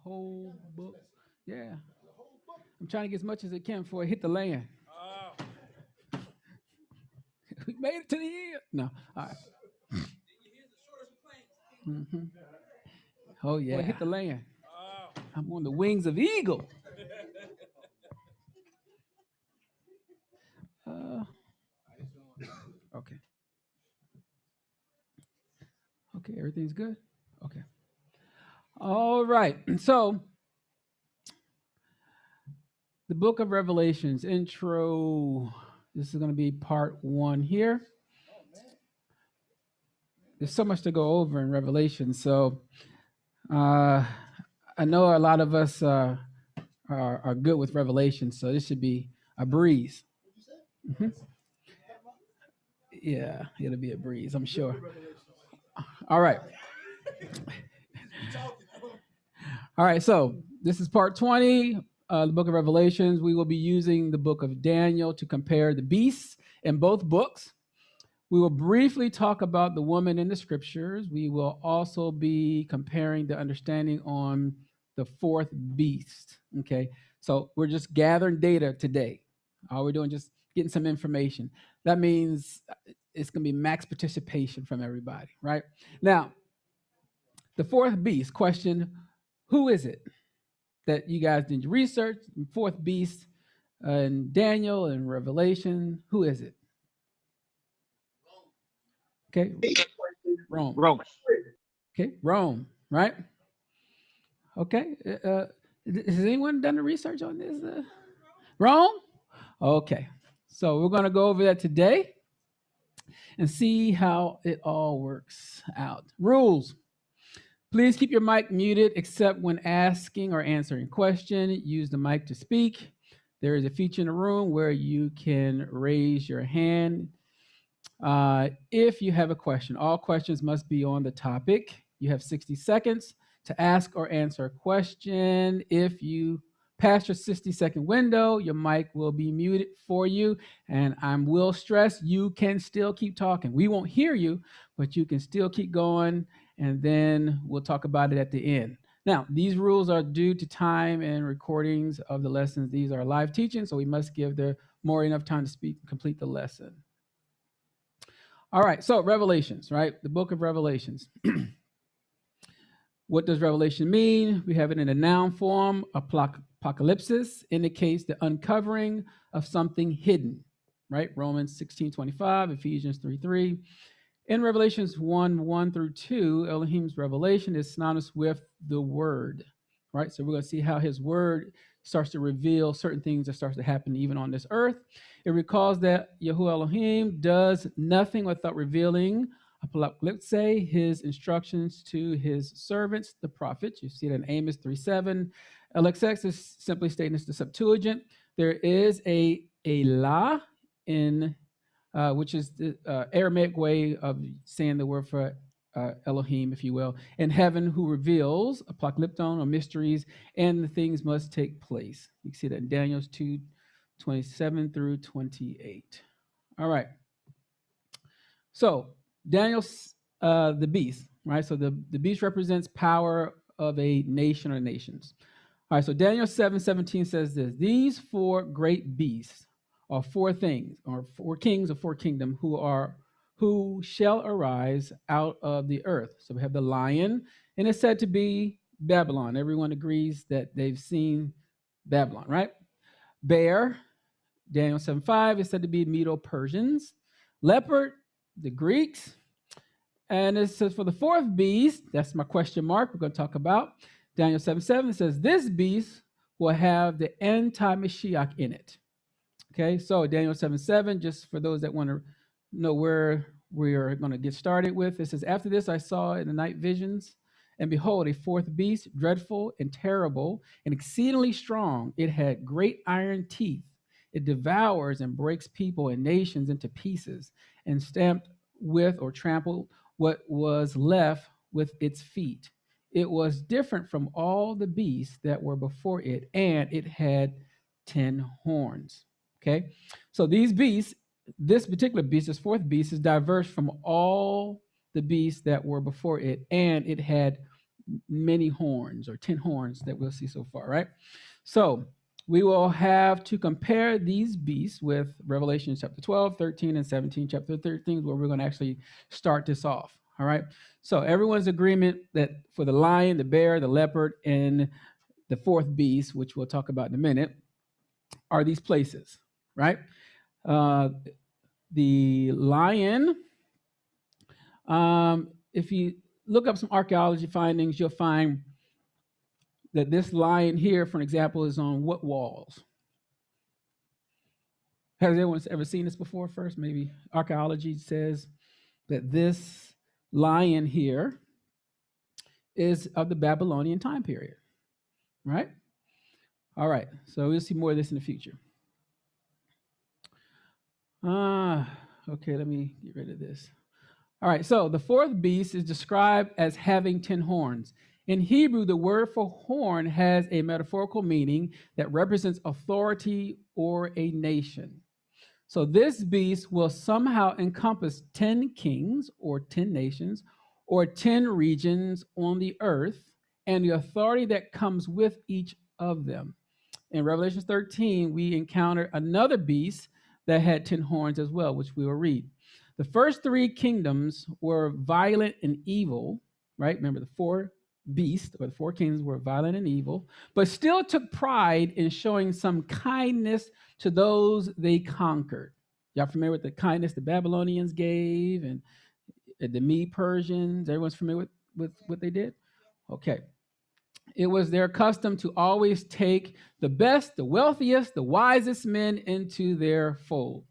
whole book. Yeah. I'm trying to get as much as I can before I hit the land. We made it to the end. No. All right. Mm-hmm. Oh, yeah. Before I hit the land. I'm on the wings of eagle. Uh, okay. Okay. Everything's good? Okay. All right. So, the book of Revelations, intro. This is going to be part 1 here. There's so much to go over in Revelation. So, I know a lot of us are good with Revelation, so this should be a breeze. Mm-hmm. Yeah, it'll be a breeze, I'm sure. All right. All right, so this is part 20, the book of Revelations. We will be using the book of Daniel to compare the beasts in both books. We will briefly talk about the woman in the scriptures. We will also be comparing the understanding on the fourth beast. Okay, so we're just gathering data today. All we're doing is just getting some information. That means it's going to be max participation from everybody, right? Now, the fourth beast question, who is it that you guys did research? Fourth beast in Daniel and Revelation, who is it? Okay, Rome. Rome. Okay, Rome, right? Okay, has anyone done the research on this? Rome? Okay, so we're going to go over that today and see how it all works out. Rules. Please keep your mic muted except when asking or answering a question. Use the mic to speak. There is a feature in the room where you can raise your hand if you have a question. All questions must be on the topic. You have 60 seconds to ask or answer a question. If you pass your 60-second window, your mic will be muted for you. And I will stress, you can still keep talking. We won't hear you, but you can still keep going, and then we'll talk about it at the end. Now, these rules are due to time and recordings of the lessons. These are live teaching, so we must give the Moreh enough time to speak and complete the lesson. All right, so Revelations, right? The book of Revelations. What does Revelation mean? We have it in a noun form. Apocalypsis indicates the uncovering of something hidden, right? Romans 16:25, Ephesians 3:3. In Revelations 1:1 through 2, Elohim's revelation is synonymous with the word, right? So we're going to see how his word starts to reveal certain things that starts to happen even on this earth. It recalls that Yahuah Elohim does nothing without revealing apocalypse, his instructions to his servants, the prophets. You see that in Amos 3:7. LXX is simply stating it's the Septuagint. There is a la in which is the Aramaic way of saying the word for Elohim, if you will, in heaven, who reveals apocalypton or mysteries, and the things must take place. You can see that in Daniel 2:27 through 28. All right. So Daniel's the beast, right? So the beast represents power of a nation or nations. All right, so Daniel 7:17 says this: these four great beasts are four things, or four kings of four kingdoms who shall arise out of the earth. So we have the lion, and it's said to be Babylon. Everyone agrees that they've seen Babylon, right? Bear, Daniel 7:5 is said to be Medo-Persians. Leopard, the Greeks. And it says for the fourth beast, that's my question mark we're going to talk about. Daniel 7:7 says this beast will have the anti-Mashiach in it. Okay, so Daniel 7:7, just for those that want to know where we are going to get started with, it says, after this I saw in the night visions, and behold, a fourth beast, dreadful and terrible and exceedingly strong. It had great iron teeth. It devours and breaks people and nations into pieces, and stamped with or trampled what was left with its feet. It was different from all the beasts that were before it, and it had 10 horns. Okay, so these beasts, this particular beast, this fourth beast, is diverse from all the beasts that were before it, and it had many horns, or 10 horns that we'll see so far, right? So we will have to compare these beasts with Revelation chapter 12, 13, and 17. Chapter 13 is where we're going to actually start this off, all right? So everyone's agreement that for the lion, the bear, the leopard, and the fourth beast, which we'll talk about in a minute, are these places, right? The lion, if you look up some archaeology findings, you'll find that this lion here, for example, is on what walls? Has anyone ever seen this before? First, maybe archaeology says that this lion here is of the Babylonian time period, right? All right, so we'll see more of this in the future. Okay, let me get rid of this. All right, so the fourth beast is described as having 10 horns. In Hebrew, the word for horn has a metaphorical meaning that represents authority or a nation. So this beast will somehow encompass 10 kings or 10 nations or 10 regions on the earth and the authority that comes with each of them. In Revelation 13, we encounter another beast that had 10 horns as well, which we will read. The first three kingdoms were violent and evil, right? Remember, the four beasts or the four kings were violent and evil, but still took pride in showing some kindness to those they conquered. Y'all familiar with the kindness the Babylonians gave and the Mede-Persians? Everyone's familiar with what they did? Okay. It was their custom to always take the best, the wealthiest, the wisest men into their fold.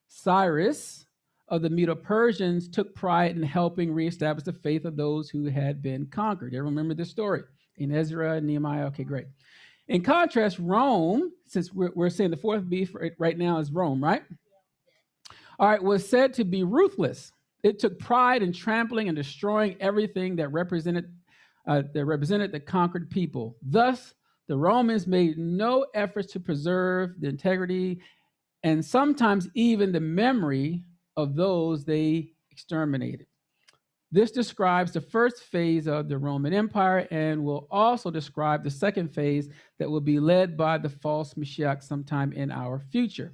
Cyrus of the Medo-Persians took pride in helping reestablish the faith of those who had been conquered. Everyone remember this story in Ezra and Nehemiah? Okay, great. In contrast, Rome, since we're saying the fourth beast right now is Rome, right? All right, was said to be ruthless. It took pride in trampling and destroying everything that represented the conquered people. Thus, the Romans made no efforts to preserve the integrity and sometimes even the memory of those they exterminated. This describes the first phase of the Roman Empire and will also describe the second phase that will be led by the false Mashiach sometime in our future.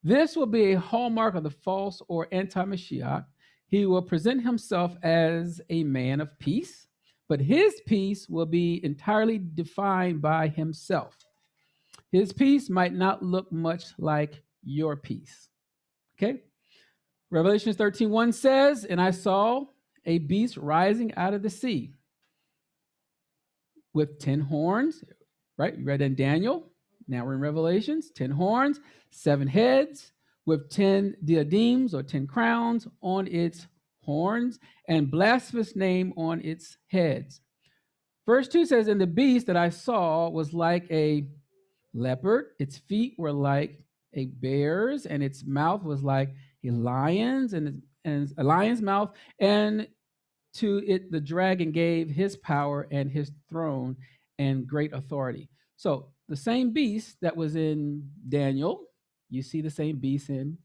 This will be a hallmark of the false or anti-Mashiach. He will present himself as a man of peace, but his peace will be entirely defined by himself. His peace might not look much like your peace. Okay? Revelation 13:1 says, "And I saw a beast rising out of the sea with 10 horns," right? You read in Daniel. Now we're in Revelations. 10 horns, 7 heads, with 10 diadems or 10 crowns on its horns, and blasphemous name on its heads. Verse 2 says, "And the beast that I saw was like a leopard. Its feet were like a bear's, and its mouth was like a lion's, and a lion's mouth. And to it the dragon gave his power and his throne and great authority." So the same beast that was in Daniel, you see the same beast in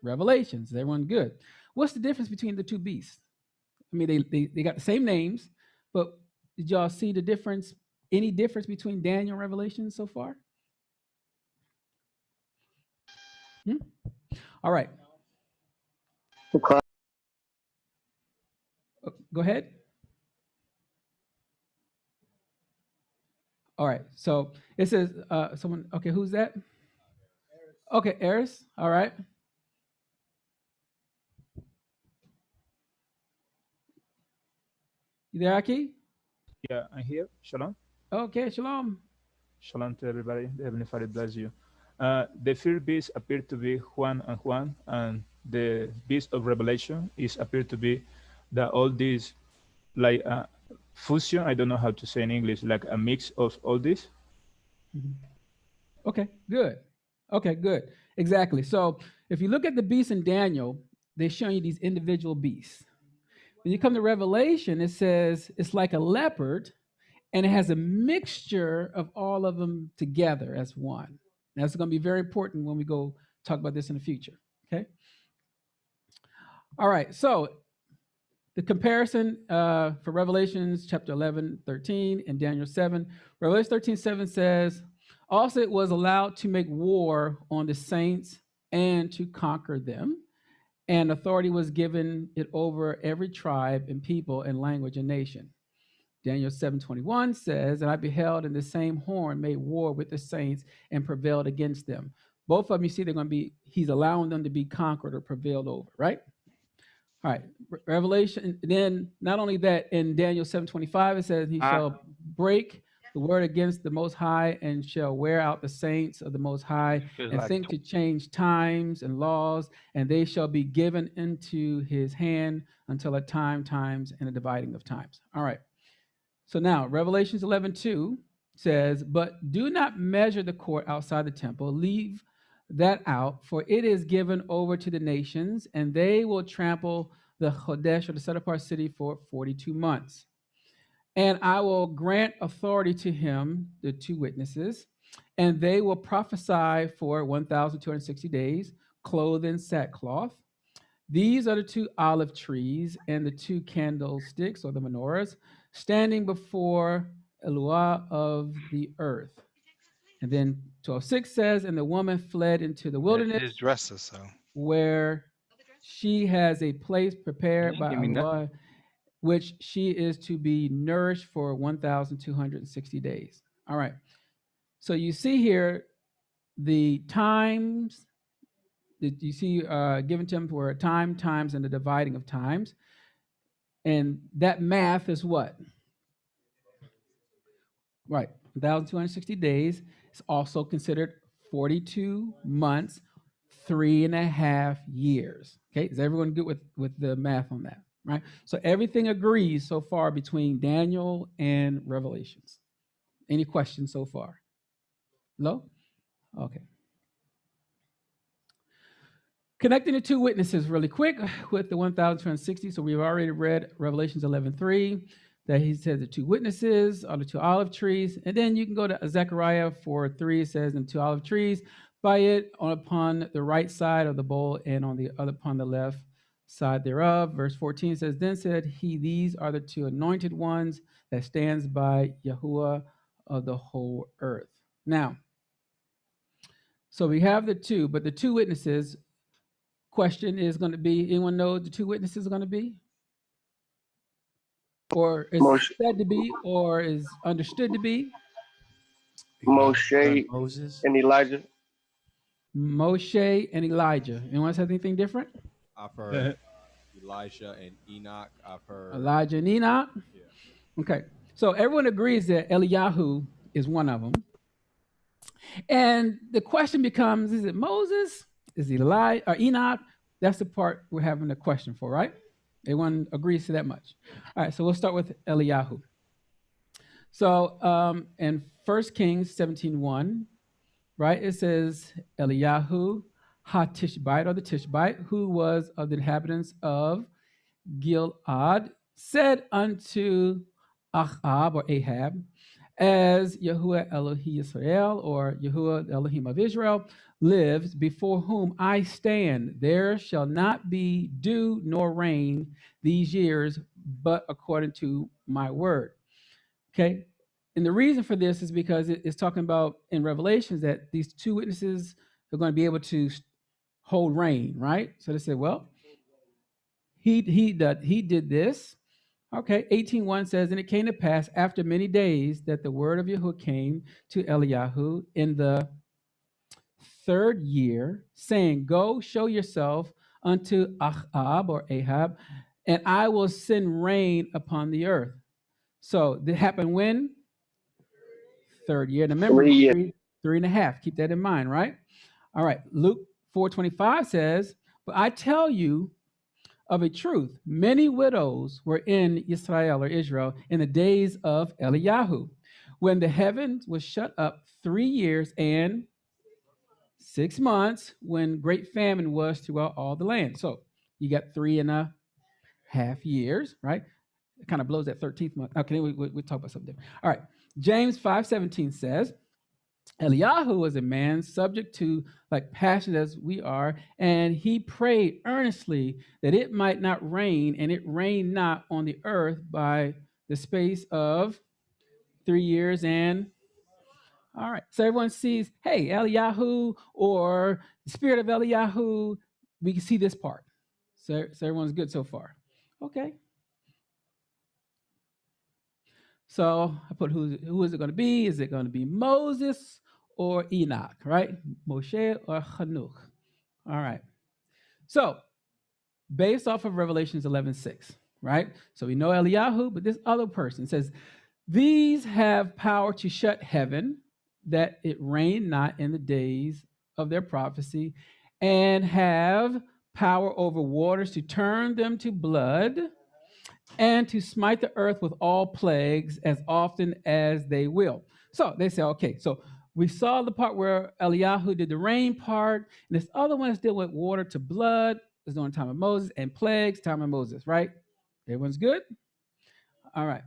Revelations. Is everyone good? What's the difference between the two beasts? I mean, they got the same names, but did y'all see the difference? Any difference between Daniel and Revelation so far? All right. Go ahead. All right. So it says someone. Okay, who's that? Okay, Eris. All right. You there, Aki? Yeah, I'm here. Shalom. Okay, shalom. Shalom to everybody. The Heavenly Father bless you. The third beast appeared to be Juan, and the beast of Revelation is appeared to be that all these like fusion. I don't know how to say in English, like a mix of all this. Okay, good. Okay, good. Exactly. So if you look at the beasts in Daniel, they're showing you these individual beasts. When you come to Revelation, it says it's like a leopard, and it has a mixture of all of them together as one. That's going to be very important when we go talk about this in the future. Okay. All right. So the comparison for Revelations chapter 11, 13, and Daniel 7. Revelation 13, 7 says, also it was allowed to make war on the saints and to conquer them. And authority was given it over every tribe and people and language and nation. Daniel 7:21 says, and I beheld, and the same horn made war with the saints and prevailed against them. Both of them, you see, they're going to be, he's allowing them to be conquered or prevailed over, right? All right, Revelation. Then not only that, in Daniel 7:25, it says, he shall break the word against the Most High and shall wear out the saints of the Most High and think to change times and laws, and they shall be given into his hand until a time, times, and a dividing of times. All right. So now Revelations 11:2 says, but do not measure the court outside the temple. Leave that out, for it is given over to the nations, and they will trample the Chodesh, or the set apart city, for 42 months. And I will grant authority to him, the two witnesses, and they will prophesy for 1,260 days, clothed in sackcloth. These are the two olive trees and the two candlesticks, or the menorahs, standing before Yahuah of the earth. And then 12:6 says, and the woman fled into the wilderness, his dresses, so where she has a place prepared by Yahuah, which she is to be nourished for 1,260 days. All right. So you see here the times that you see given to him were time, times, and the dividing of times. And that math is what? Right. 1,260 days is also considered 42 months, 3.5 years. Okay. Is everyone good with the math on that? Right. So everything agrees so far between Daniel and Revelations. Any questions so far? No? Okay. Connecting the two witnesses really quick with the 1,260. So we've already read Revelations 11:3, that he says the two witnesses are the two olive trees. And then you can go to Zechariah 4:3, it says, and two olive trees by it upon the right side of the bowl and on the other upon the left side thereof. Verse 14 says, then said he, these are the two anointed ones that stands by Yahuah of the whole earth. Now, so we have the two, but the two witnesses question is going to be, anyone know what the two witnesses are going to be? Or is said to be, or is understood to be? Moshe Moses and Elijah. Moshe and Elijah. Anyone have anything different? I've heard Elijah and Enoch. I've heard Elijah and Enoch? Yeah. Okay. So everyone agrees that Eliyahu is one of them. And the question becomes, is it Moses? Is it Elijah or Enoch? That's the part we're having a question for, right? Everyone agrees to that much. All right, so we'll start with Eliyahu. So in 1 Kings 17:1, right, it says Eliyahu ha-Tishbite, or the Tishbite, who was of the inhabitants of Gilead, said unto Ahab, or Ahab, as Yahuah Elohim Israel, or Yahuah Elohim of Israel, lives, before whom I stand, there shall not be dew nor rain these years, but according to my word. Okay. And the reason for this is because it's talking about in Revelations that these two witnesses are going to be able to hold rain, right? So they said, well, he did this. Okay, 18:1 says, and it came to pass after many days that the word of Yahuah came to Eliyahu in the 3rd year, saying, go show yourself unto Ahab, or Ahab, and I will send rain upon the earth. So that happened when? 3rd year. And remember, 3.5. Keep that in mind, right? All right. Luke 4:25 says, but I tell you of a truth, many widows were in Israel, or Israel, in the days of Eliyahu, when the heavens was shut up 3 years and 6 months, when great famine was throughout all the land. So you got 3.5 years, right? It kind of blows that 13th month. Okay, we'll talk about something different. All right. James 5:17 says, Eliyahu was a man subject to like passion as we are, and he prayed earnestly that it might not rain, and it rained not on the earth by the space of 3 years. And all right, so everyone sees, hey, Eliyahu or the spirit of Eliyahu. We can see this part. So everyone's good so far. Okay. So I put who is it going to be? Is it going to be Moses or Enoch, right? Moshe or Hanuk. All right. So based off of Revelations 11:6, right? So we know Eliyahu, but this other person says, these have power to shut heaven, that it rain not in the days of their prophecy, and have power over waters to turn them to blood, and to smite the earth with all plagues as often as they will. So they say, okay, so we saw the part where Eliyahu did the rain part, and this other one is dealing with water to blood, is during the time of Moses, and plagues, time of Moses, right? Everyone's good? All right.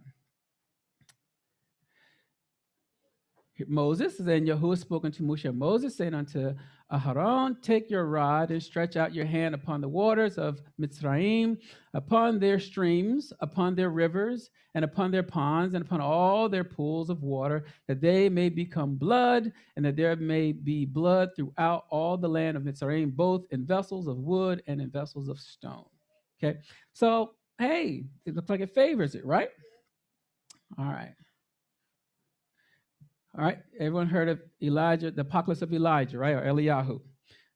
Moses, then Yahuah spoke unto Moshe Moses, saying unto Aharon, take your rod and stretch out your hand upon the waters of Mitzrayim, upon their streams, upon their rivers, and upon their ponds, and upon all their pools of water, that they may become blood, and that there may be blood throughout all the land of Mitzrayim, both in vessels of wood and in vessels of stone. Okay, so hey, it looks like it favors it, right? All right. All right, everyone heard of Elijah, the apocalypse of Elijah, right? Or Eliyahu,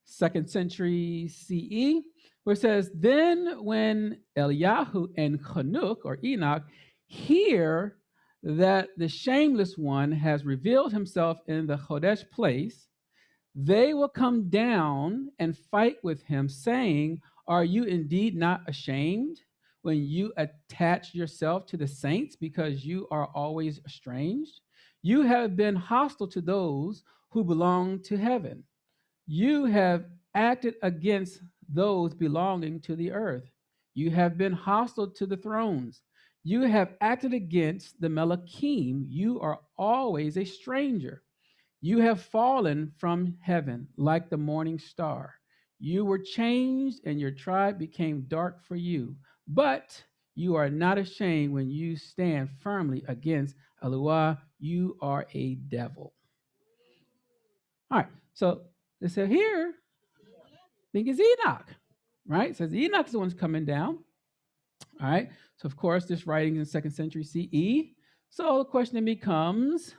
2nd century CE, where it says, then when Eliyahu and Hanuk, or Enoch, hear that the shameless one has revealed himself in the Chodesh place, they will come down and fight with him, saying, are you indeed not ashamed when you attach yourself to the saints because you are always estranged? You have been hostile to those who belong to heaven. You have acted against those belonging to the earth. You have been hostile to the thrones. You have acted against the Melachim. You are always a stranger. You have fallen from heaven like the morning star. You were changed, and your tribe became dark for you. But you are not ashamed when you stand firmly against Yahuah. You are a devil. All right, so they say here, I think it's Enoch, right? It says Enoch is the one coming down. All right, so of course, this writing is in 2nd century CE. So the question then becomes,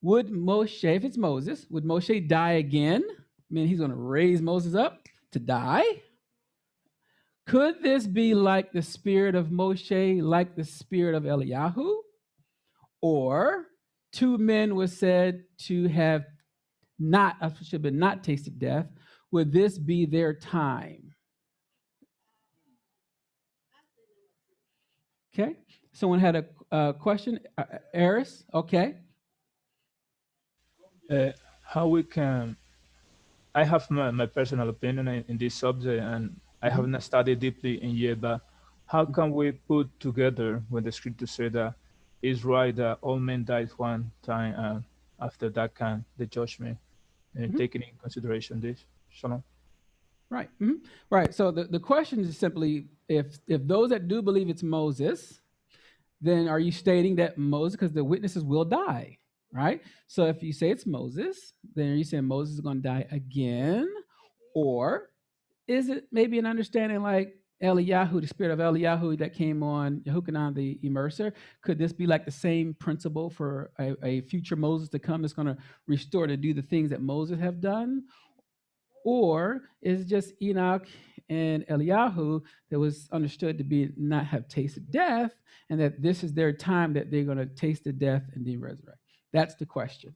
would Moshe, if it's Moses, would Moshe die again? I mean, he's going to raise Moses up to die? Could this be like the spirit of Moshe, like the spirit of Eliyahu? Or 2 men were said to have not tasted death. Would this be their time? Okay. Someone had a question. Eris, okay. How we can, I have my personal opinion in this subject, and I haven't studied deeply in yet, but how can we put together when the scripture said that it's right that all men died one time, and after that can the judgment, taking in consideration this? Shalom. Right. Right. So the question is simply, if those that do believe it's Moses, then are you stating that Moses, because the witnesses will die, right? So if you say it's Moses, then are you saying Moses is going to die again? Or is it maybe an understanding like Eliyahu, the spirit of Eliyahu that came on Yehukanan the immerser? Could this be like the same principle for a future Moses to come that's going to restore to do the things that Moses have done? Or is it just Enoch and Eliyahu that was understood to be not have tasted death, and that this is their time that they're going to taste the death and then resurrect? That's the question.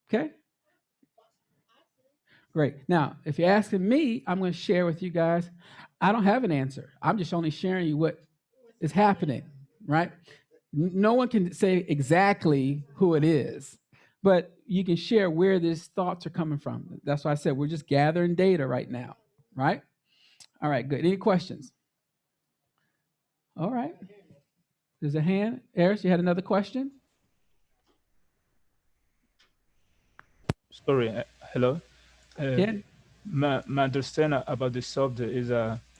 Okay? Great. Now, if you're asking me, I'm going to share with you guys. I don't have an answer. I'm just only sharing you what is happening, right? No one can say exactly who it is, but you can share where these thoughts are coming from. That's why I said we're just gathering data right now, right? All right, good. Any questions? All right. There's a hand. Eris, you had another question? Sorry, hello. Uh, Ken? my understanding about this subject is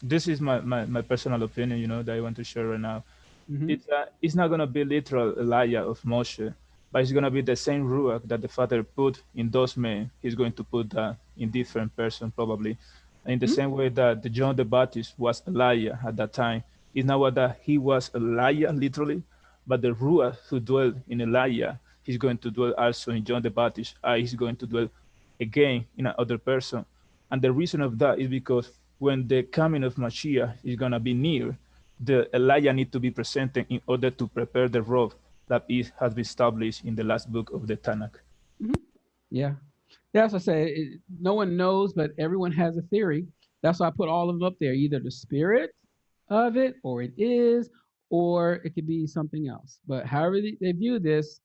this is my personal opinion, that I want to share right now. Mm-hmm. It's not gonna be literal Elijah of Moshe, but it's gonna be the same ruach that the Father put in those men. He's going to put that in different person probably, in the Mm-hmm. same way that the John the Baptist was Elijah at that time. It's not what that he was Elijah literally, but the ruach who dwelt in Elijah, he's going to dwell also in John the Baptist. He's going to dwell again in another person, and the reason of that is because when the coming of Mashiach is gonna be near, the Elijah need to be presented in order to prepare the road that has been established in the last book of the Tanakh. Mm-hmm. Yeah. That's what I say. No one knows, but everyone has a theory. That's why I put all of them up there. Either the spirit of it, or it is, or it could be something else. But however they view this,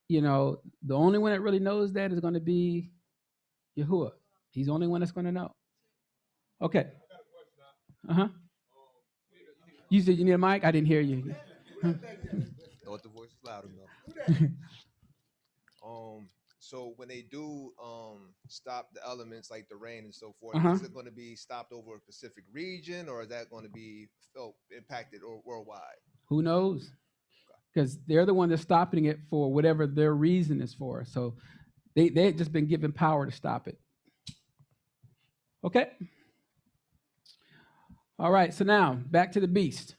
the only one that really knows that is going to be Yahuah. He's the only one that's going to know. Okay. Uh huh. You said you need a mic? I didn't hear you. Thought the voice was loud enough. So when they do stop the elements like the rain and so forth, Uh-huh. is it going to be stopped over a specific region, or is that going to be felt impacted or worldwide? Who knows? Because they're the one that's stopping it for whatever their reason is for. So they had just been given power to stop it. Okay. All right. So now back to the beast.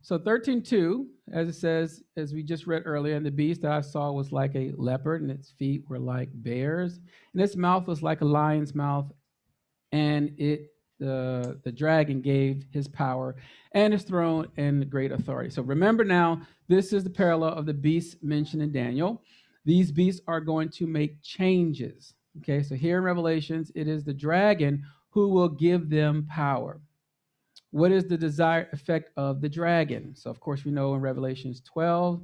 So 13:2, as it says, as we just read earlier, and the beast that I saw was like a leopard, and its feet were like bears, and its mouth was like a lion's mouth, and the dragon gave his power and his throne and great authority. So remember now, this is the parallel of the beasts mentioned in Daniel. These beasts are going to make changes. Okay, so here in Revelations, it is the dragon who will give them power. What is the desired effect of the dragon? So, of course, we know in Revelations 12,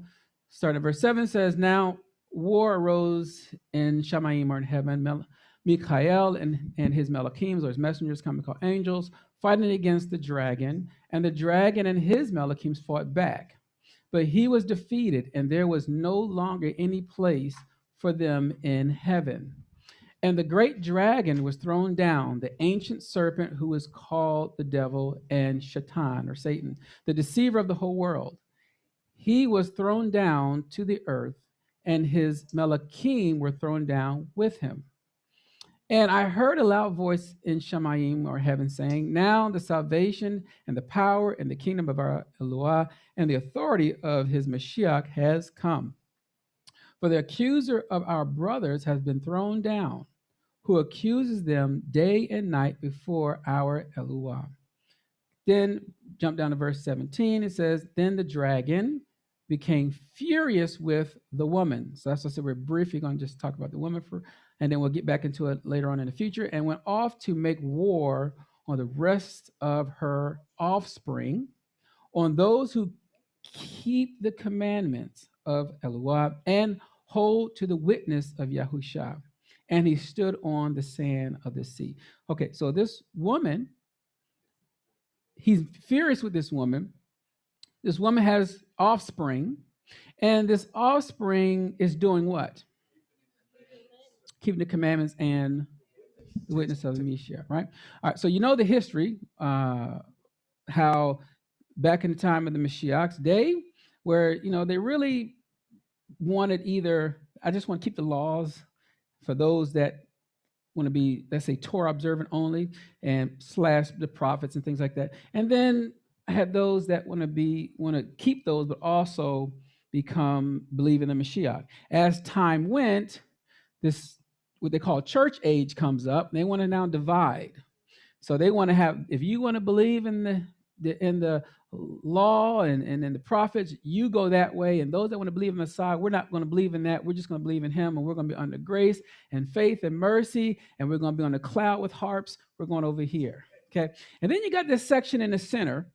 starting at verse 7, says, Now war arose in Shamayim, or in heaven. Michael and his Malachims, or his messengers, commonly called angels, fighting against the dragon. And the dragon and his Malachims fought back. But he was defeated, and there was no longer any place for them in heaven. And the great dragon was thrown down, the ancient serpent who is called the devil and Shaitan, or Satan, the deceiver of the whole world. He was thrown down to the earth, and his Melachim were thrown down with him. And I heard a loud voice in Shamayim, or heaven, saying, Now the salvation and the power and the kingdom of our Yahuah and the authority of his Mashiach has come. For the accuser of our brothers has been thrown down, who accuses them day and night before our Yahuah. Then jump down to verse 17. It says, Then the dragon became furious with the woman. So that's what I said. We're briefly going to just talk about the woman and then we'll get back into it later on in the future, and went off to make war on the rest of her offspring, on those who keep the commandments of Yahuah and hold to the witness of Yahusha. And he stood on the sand of the sea. Okay, so this woman, he's furious with this woman. This woman has offspring, and this offspring is doing what? Keeping the commandments and the witness of the Messiah, right? All right, so you know the history, how back in the time of the Mashiach's day, where they really wanted either, I just want to keep the laws for those that want to be, let's say, Torah observant only, and slash the prophets and things like that. And then I had those that want to keep those, but also believe in the Mashiach. As time went, this what they call church age comes up. And they want to now divide. So they want to have, if you want to believe in the law and in the prophets, you go that way. And those that want to believe in Messiah, we're not going to believe in that. We're just going to believe in him, and we're going to be under grace and faith and mercy, and we're going to be on the cloud with harps. We're going over here. Okay. And then you got this section in the center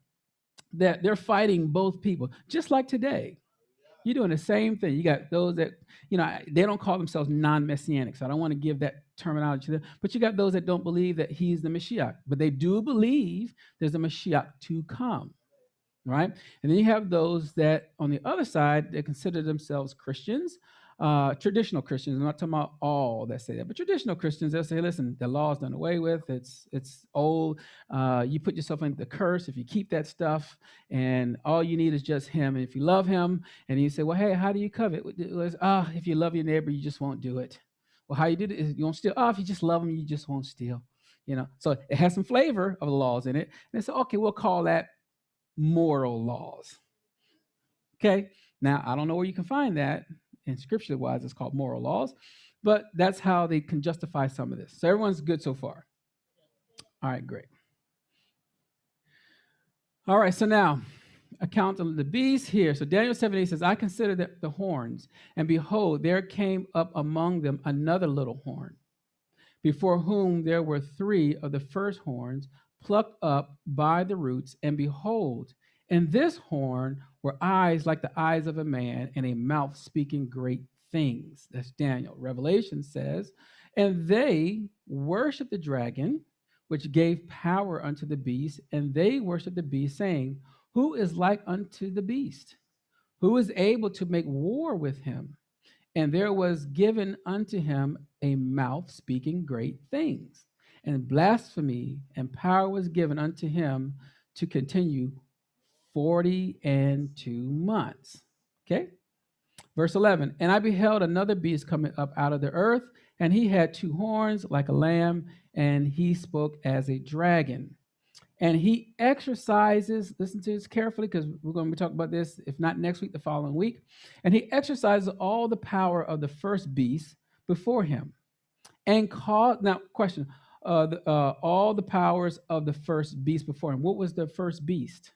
that they're fighting both people, just like today. You're doing the same thing. You got those that, they don't call themselves non-messianic, so I don't want to give that terminology to them. But you got those that don't believe that he's the Mashiach, but they do believe there's a Mashiach to come, right? And then you have those that, on the other side, they consider themselves Christians, Traditional Christians, I'm not talking about all that say that, but traditional Christians, they'll say, listen, the law's done away with. It's old. You put yourself into the curse if you keep that stuff, and all you need is just him. And if you love him, and you say, well, hey, how do you covet? If you love your neighbor, you just won't do it. Well, how you do it is you won't steal. If you just love him, you just won't steal. So it has some flavor of the laws in it. And they say, okay, we'll call that moral laws. Okay. Now, I don't know where you can find that. And scripture-wise, it's called moral laws, but that's how they can justify some of this. So everyone's good so far. All right, great. All right, so now, account of the beast here. So Daniel 7:8 says, I considered the horns, and behold, there came up among them another little horn, before whom there were 3 of the first horns plucked up by the roots, and behold, in this horn were eyes like the eyes of a man, and a mouth speaking great things. That's Daniel. Revelation says, and they worshiped the dragon, which gave power unto the beast, and they worshiped the beast, saying, who is like unto the beast? Who is able to make war with him? And there was given unto him a mouth speaking great things. And blasphemy and power was given unto him to continue 42 months. Okay? Verse 11, and I beheld another beast coming up out of the earth, and he had 2 horns like a lamb, and he spoke as a dragon. And he exercises, listen to this carefully because we're going to be talking about this, if not next week, the following week. And he exercises all the power of the first beast before him. And now, question, all the powers of the first beast before him. What was the first beast?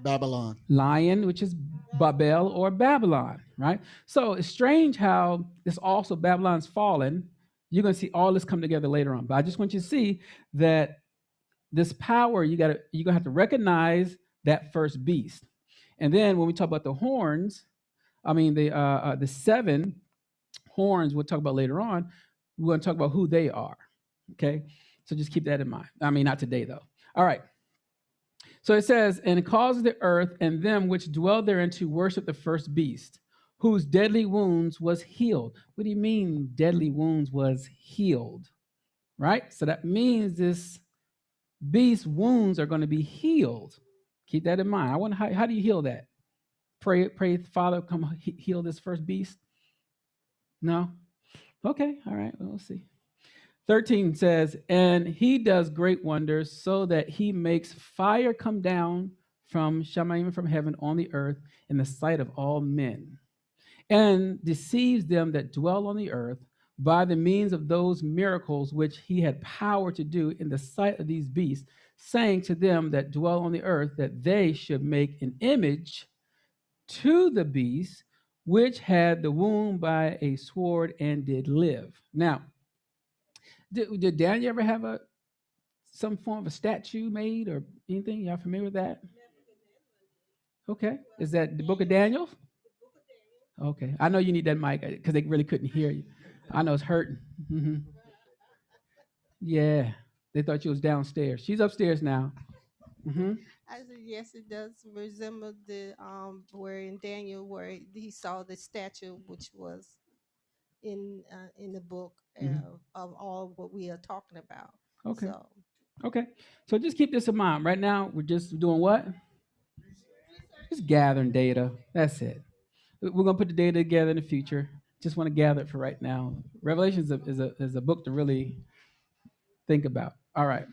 Babylon. Lion, which is Babel or Babylon, right? So it's strange how this also Babylon's fallen. You're going to see all this come together later on. But I just want you to see that this power, you're going to have to recognize that first beast. And then when we talk about the horns, the 7 horns we'll talk about later on, we're going to talk about who they are, okay? So just keep that in mind. Not today, though. All right. So it says, and it causes the earth and them which dwell therein to worship the first beast, whose deadly wounds was healed. What do you mean deadly wounds was healed? Right? So that means this beast's wounds are going to be healed. Keep that in mind. I wonder how do you heal that? Pray, Father, come heal this first beast? No? Okay, all right, we'll see. 13 says, and he does great wonders so that he makes fire come down from Shamayim, from heaven on the earth in the sight of all men, and deceives them that dwell on the earth by the means of those miracles which he had power to do in the sight of these beasts, saying to them that dwell on the earth that they should make an image to the beast which had the wound by a sword and did live. Now, did Daniel ever have some form of a statue made or anything? Y'all familiar with that? Okay. Is that the book of Daniel? Okay. I know you need that mic because they really couldn't hear you. I know it's hurting. Mm-hmm. Yeah. They thought you was downstairs. She's upstairs now. Mm-hmm. I said, yes, it does resemble the where in Daniel where he saw the statue, which was in the book of all what we are talking about. Okay. Okay. So just keep this in mind. Right now, we're just doing what? Just gathering data. That's it. We're going to put the data together in the future. Just want to gather it for right now. Revelation is a book to really think about. All right.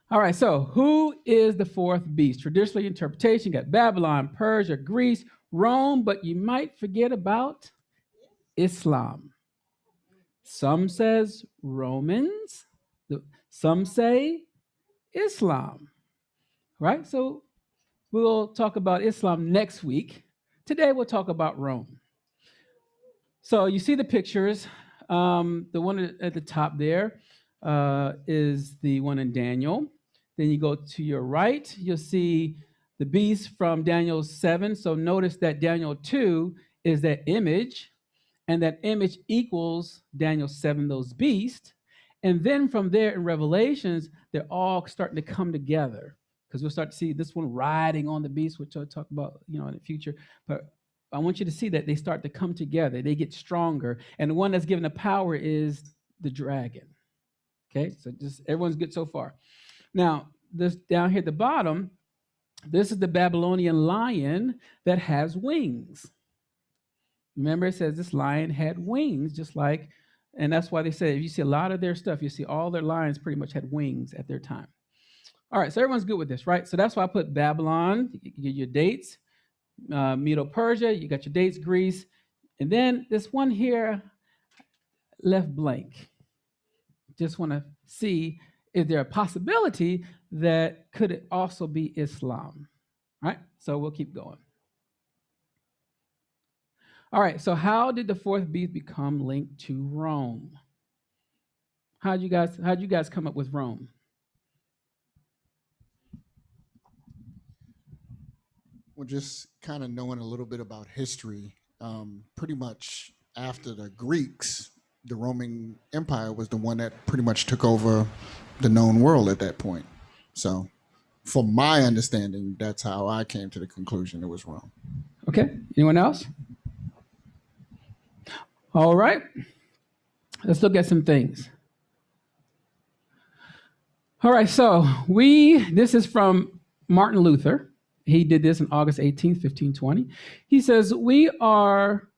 All right, so who is the fourth beast? Traditionally, interpretation, you got Babylon, Persia, Greece, Rome, but you might forget about Islam. Some says Romans, some say Islam, right? So we'll talk about Islam next week. Today we'll talk about Rome. So you see the pictures. The one at the top there is the one in Daniel. Then you go to your right, you'll see the beast from Daniel 7. So notice that Daniel 2 is that image, and that image equals Daniel 7, those beasts. And then from there in Revelations, they're all starting to come together because we'll start to see this one riding on the beast, which I'll talk about, in the future. But I want you to see that they start to come together. They get stronger. And the one that's given the power is the dragon. Okay, so just everyone's good so far. Now, this down here at the bottom, this is the Babylonian lion that has wings. Remember, it says this lion had wings, just like, and that's why they say if you see a lot of their stuff, you see all their lions pretty much had wings at their time. All right, so everyone's good with this, right? So that's why I put Babylon, you get your dates, Medo-Persia, you got your dates, Greece, and then this one here left blank. Just want to see, is there a possibility that could it also be Islam? All right, so we'll keep going. All right, so how did the fourth beast become linked to Rome? How'd you guys come up with Rome? Well, just kind of knowing a little bit about history, pretty much after the Greeks, the Roman Empire was the one that pretty much took over the known world at that point. So from my understanding, that's how I came to the conclusion it was Rome. Okay, anyone else? All right, let's look at some things. All right, so this is from Martin Luther. He did this on August 18th, 1520. He says, we are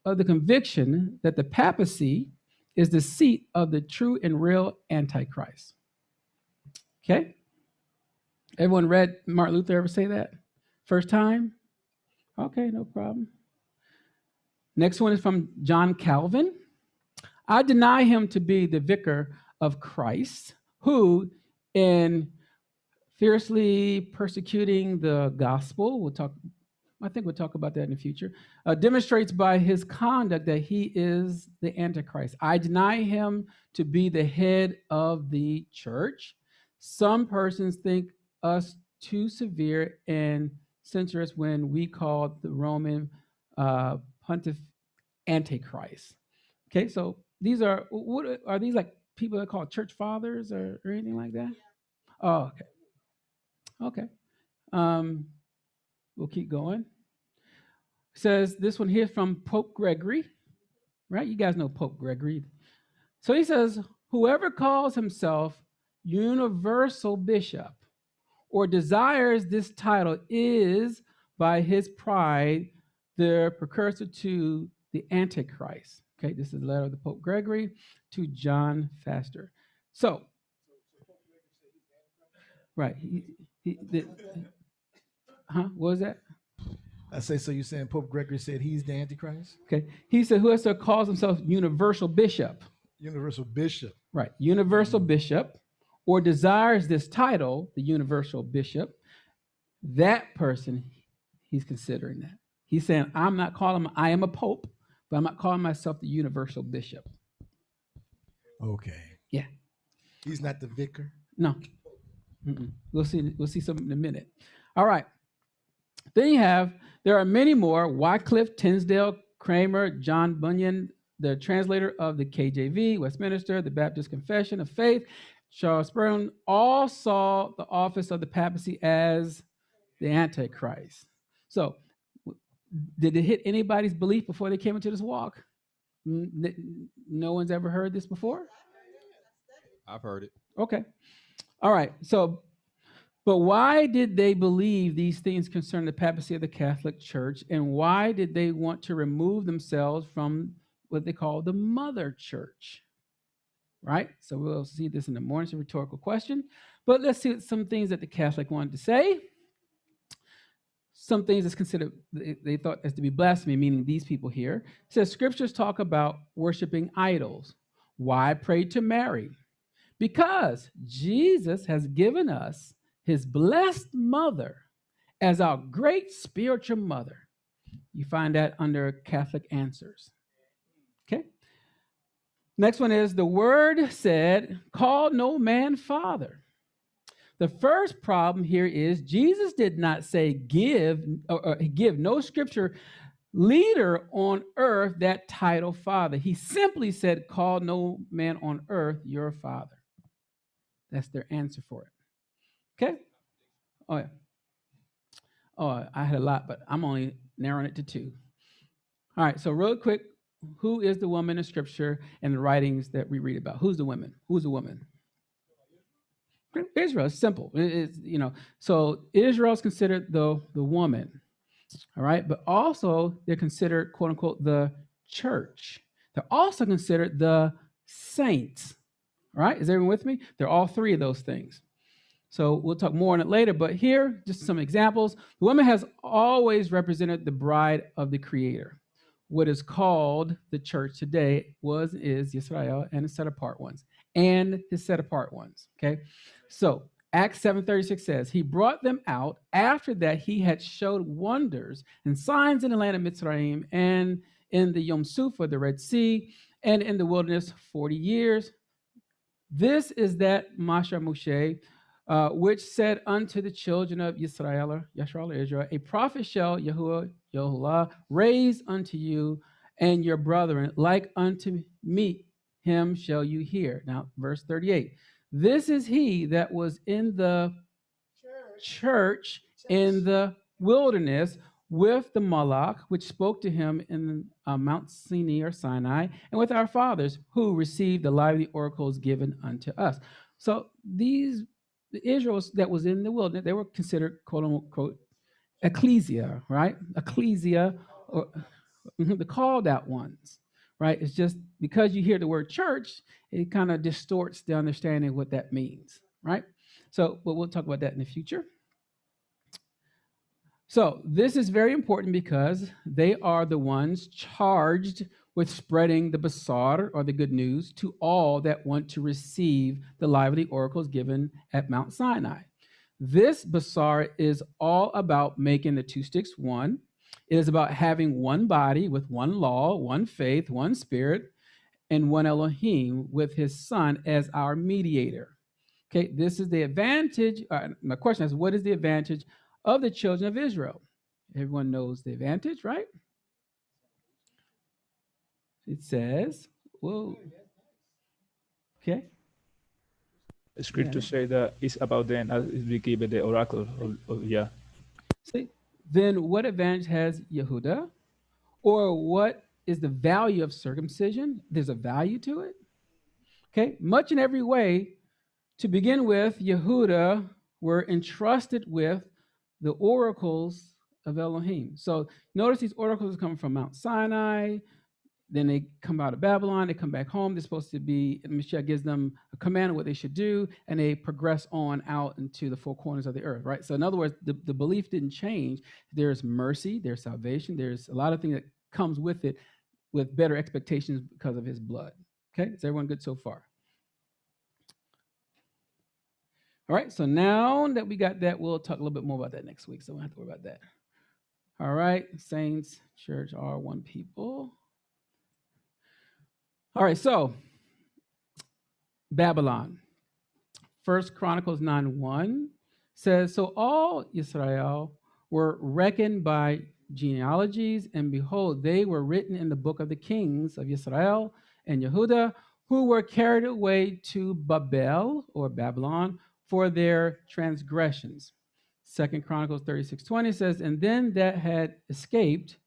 of the conviction that the papacy is the seat of the true and real Antichrist. Okay? Everyone read Martin Luther ever say that? First time? Okay, no problem. Next one is from John Calvin. I deny him to be the vicar of Christ, who in fiercely persecuting the gospel, I think we'll talk about that in the future, demonstrates by his conduct that he is the Antichrist. I deny him to be the head of the church. Some persons think us too severe and censure us when we call the Roman pontiff Antichrist. Okay, so these are these like people that are called church fathers or anything like that? Oh, okay. Okay. We'll keep going. It says this one here from Pope Gregory, right? You guys know Pope Gregory. So he says, whoever calls himself universal bishop or desires this title is, by his pride, the precursor to the Antichrist. Okay, this is the letter of the Pope Gregory to John Faster. So, right. What was that? I say, so you're saying Pope Gregory said he's the Antichrist? Okay. He said, whoever calls himself universal bishop. Universal bishop. Right. Universal bishop, or desires this title, the universal bishop, that person, he's considering that. He's saying, I'm not calling, I am a pope, but I'm not calling myself the universal bishop. Okay. Yeah. He's not the vicar? No. Mm-mm. We'll see something in a minute. All right. Then there are many more: Wycliffe, Tinsdale, Kramer, John Bunyan, the translator of the KJV, Westminster, the Baptist Confession of Faith, Charles Spurgeon, all saw the office of the papacy as the Antichrist. So, did it hit anybody's belief before they came into this walk? No one's ever heard this before? I've heard it. Okay. All right. So, but why did they believe these things concerning the papacy of the Catholic Church, and why did they want to remove themselves from what they call the mother church? Right? So we'll see this in the morning. It's a rhetorical question. But let's see some things that the Catholic wanted to say. Some things that's considered, they thought as to be blasphemy, meaning these people here. It says scriptures talk about worshiping idols. Why pray to Mary? Because Jesus has given us his blessed mother as our great spiritual mother. You find that under Catholic Answers. Okay. Next one is the word said, call no man father. The first problem here is Jesus did not say give no scripture leader on earth that title father. He simply said, call no man on earth your father. That's their answer for it. Okay. Oh, yeah. Oh, I had a lot, but I'm only narrowing it to 2. All right, so real quick, who is the woman in Scripture and the writings that we read about? Who's the woman? Who's the woman? Israel. It's simple. So Israel is considered the woman. All right, but also they're considered, quote unquote, the church. They're also considered the saints. All right, is everyone with me? They're all 3 of those things. So we'll talk more on it later, but here, just some examples. The woman has always represented the bride of the Creator. What is called the church today is Israel and his set apart ones. Okay, so Acts 7:36 says, he brought them out after that he had showed wonders and signs in the land of Mitzrayim and in the Yom Suf, or the Red Sea, and in the wilderness 40 years. This is that Masha Moshe, which said unto the children of Israel, a prophet shall Yahuah raise unto you and your brethren, like unto me, him shall you hear. Now, verse 38. This is he that was in the church in the wilderness with the Malach, which spoke to him in Mount Sinai or Sinai, and with our fathers, who received the lively oracles given unto us. So the Israels that was in the wilderness, they were considered, quote unquote, ecclesia, right? Ecclesia, or the called out ones, right? It's just because you hear the word church, it kind of distorts the understanding of what that means, right? So, but we'll talk about that in the future. So this is very important because they are the ones charged with spreading the basar, or the good news, to all that want to receive the lively oracles given at Mount Sinai. This basar is all about making the 2 sticks one. It is about having one body with one law, one faith, one spirit, and one Elohim with his son as our mediator. Okay, this is the advantage. My question is, what is the advantage of the children of Israel? Everyone knows the advantage, right? It says, well, okay. The scripture say that it's about them as we give the oracle of Yah. See, then what advantage has Yehuda? Or what is the value of circumcision? There's a value to it. Okay, much in every way. To begin with, Yehuda were entrusted with the oracles of Elohim. So notice these oracles come from Mount Sinai, then they come out of Babylon, they come back home. They're supposed to be, Mashiach gives them a command of what they should do, and they progress on out into the 4 corners of the earth, right? So in other words, the belief didn't change. There's mercy, there's salvation, there's a lot of things that comes with it, with better expectations because of his blood. Okay, is everyone good so far? All right, so now that we got that, we'll talk a little bit more about that next week, so we don't have to worry about that. All right, saints, church are one people. All right, so Babylon. 1 Chronicles 9:1 says, so all Israel were reckoned by genealogies, and behold, they were written in the book of the kings of Israel and Yehuda, who were carried away to Babel, or Babylon, for their transgressions. 2 Chronicles 36:20 says, and then that had escaped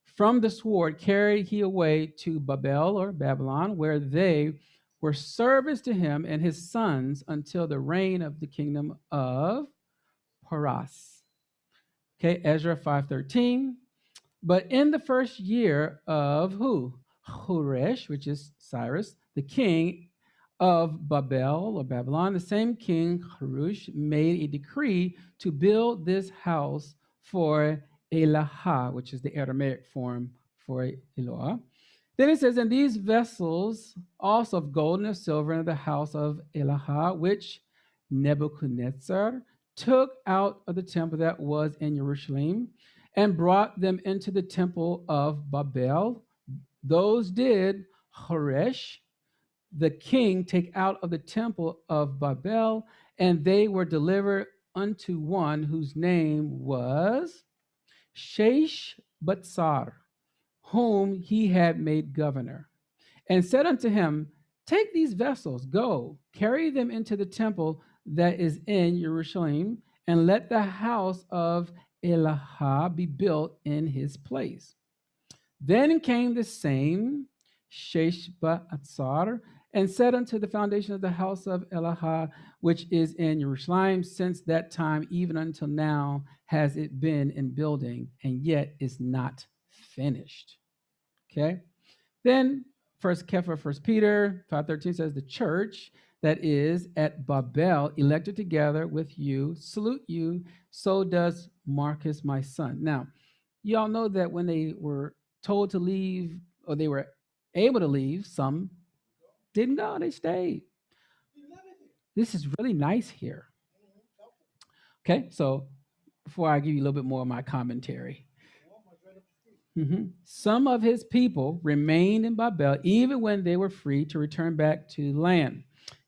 from the sword carried he away to Babel, or Babylon, where they were servants to him and his sons until the reign of the kingdom of Paras. Okay, Ezra 5:13. But in the first year of who? Horesh, which is Cyrus, the king of Babel, or Babylon, the same king, Harush, made a decree to build this house for Elah, which is the Aramaic form for Eloah. Then it says, and these vessels also of gold and of silver in the house of Elah, which Nebuchadnezzar took out of the temple that was in Jerusalem, and brought them into the temple of Babel. Those did Horesh, the king, take out of the temple of Babel, and they were delivered unto one whose name was Sheshbazzar, whom he had made governor, and said unto him, take these vessels, go, carry them into the temple that is in Jerusalem, and let the house of Yahuah be built in his place. Then came the same Sheshbazzar and said unto the foundation of the house of Yahuah, which is in Jerusalem, since that time even until now has it been in building, and yet is not finished. Okay. Then First Peter 5:13 says, the church that is at Babel, elected together with you, salute you. So does Marcus, my son. Now, you all know that when they were told to leave, or they were able to leave, some didn't go, they stayed. This is really nice here. Okay, so before I give you a little bit more of my commentary. Some of his people remained in Babel even when they were free to return back to the land.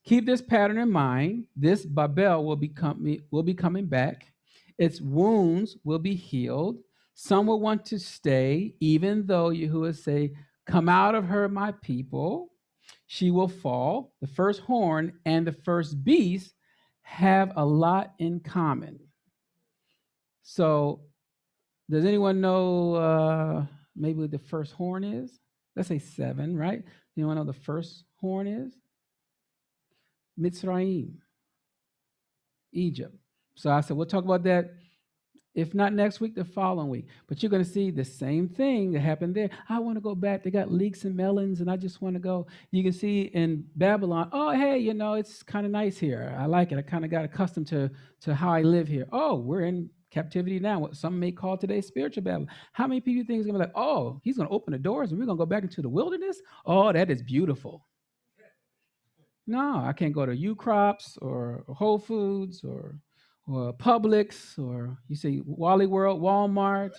Keep this pattern in mind. This Babel will be coming back. Its wounds will be healed. Some will want to stay, even though Yahuah say, come out of her, my people. She will fall. The first horn and the first beast have a lot in common. So does anyone know maybe what the first horn is? Let's say 7, right? Anyone know the first horn is? Mitzrayim, Egypt. So I said, we'll talk about that, if not next week, the following week. But you're going to see the same thing that happened there. I want to go back. They got leeks and melons, and I just want to go. You can see in Babylon, oh, hey, it's kind of nice here. I like it. I kind of got accustomed to how I live here. Oh, we're in captivity now, what some may call today spiritual Babylon. How many people think is going to be like, oh, he's going to open the doors and we're going to go back into the wilderness? Oh, that is beautiful. No, I can't go to U-Crops or Whole Foods or Publix, or you say Wally World, Walmart.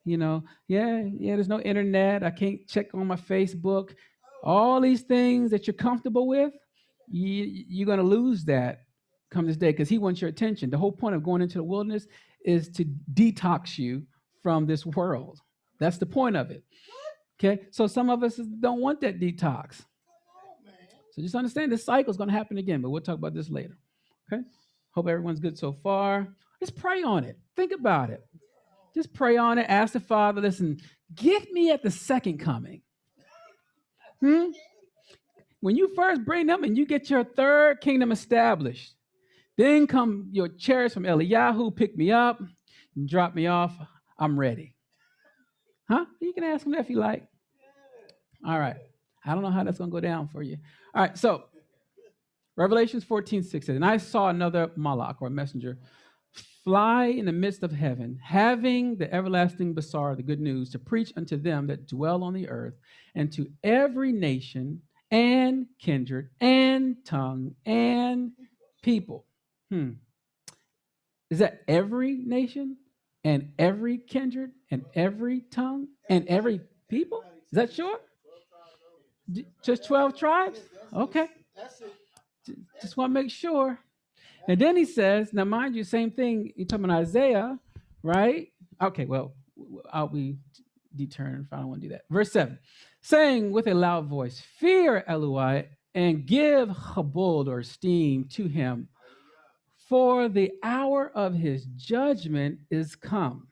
There's no internet. I can't check on my Facebook. All these things that you're comfortable with, you're going to lose that come this day, because he wants your attention. The whole point of going into the wilderness is to detox you from this world. That's the point of it. Okay, so some of us don't want that detox. So just understand this cycle is going to happen again, but we'll talk about this later. Okay, hope everyone's good so far. Just pray on it. Think about it. Just pray on it. Ask the Father, listen, get me at the second coming. When you first bring them and you get your third kingdom established, then come your chariots from Eliyahu, pick me up, and drop me off. I'm ready. You can ask him that if you like. All right. I don't know how that's going to go down for you. All right. So Revelations 14:6 says, and I saw another malach, or messenger, fly in the midst of heaven, having the everlasting basar, the good news, to preach unto them that dwell on the earth, and to every nation and kindred and tongue and people. Is that every nation and every kindred and every tongue and every people? Is that sure? Just 12 tribes? Okay. Just want to make sure. And then he says, now mind you, same thing, you're talking about Isaiah, right? Okay, well, I'll be determined if I don't want to do that. Verse 7, saying with a loud voice, fear Yahuah and give chabod, or esteem, to him, for the hour of his judgment is come,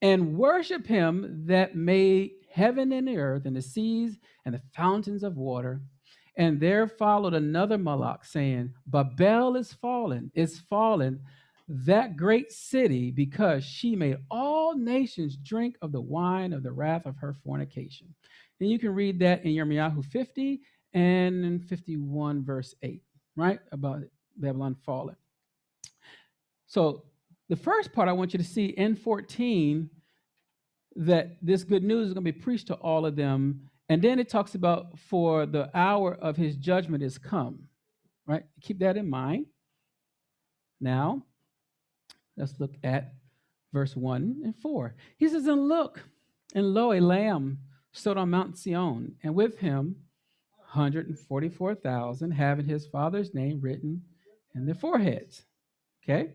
and worship him that made heaven and the earth and the seas and the fountains of water. And there followed another malach, saying, Babel is fallen, that great city, because she made all nations drink of the wine of the wrath of her fornication. And you can read that in Yirmiyahu 50 and 51, verse 8, right? About Babylon fallen. So the first part I want you to see in 14, that this good news is going to be preached to all of them. And then it talks about, for the hour of his judgment is come, right? Keep that in mind. Now, let's look at verse 1 and 4. He says, and look, and lo, a lamb stood on Mount Zion, and with him 144,000, having his father's name written in their foreheads. Okay?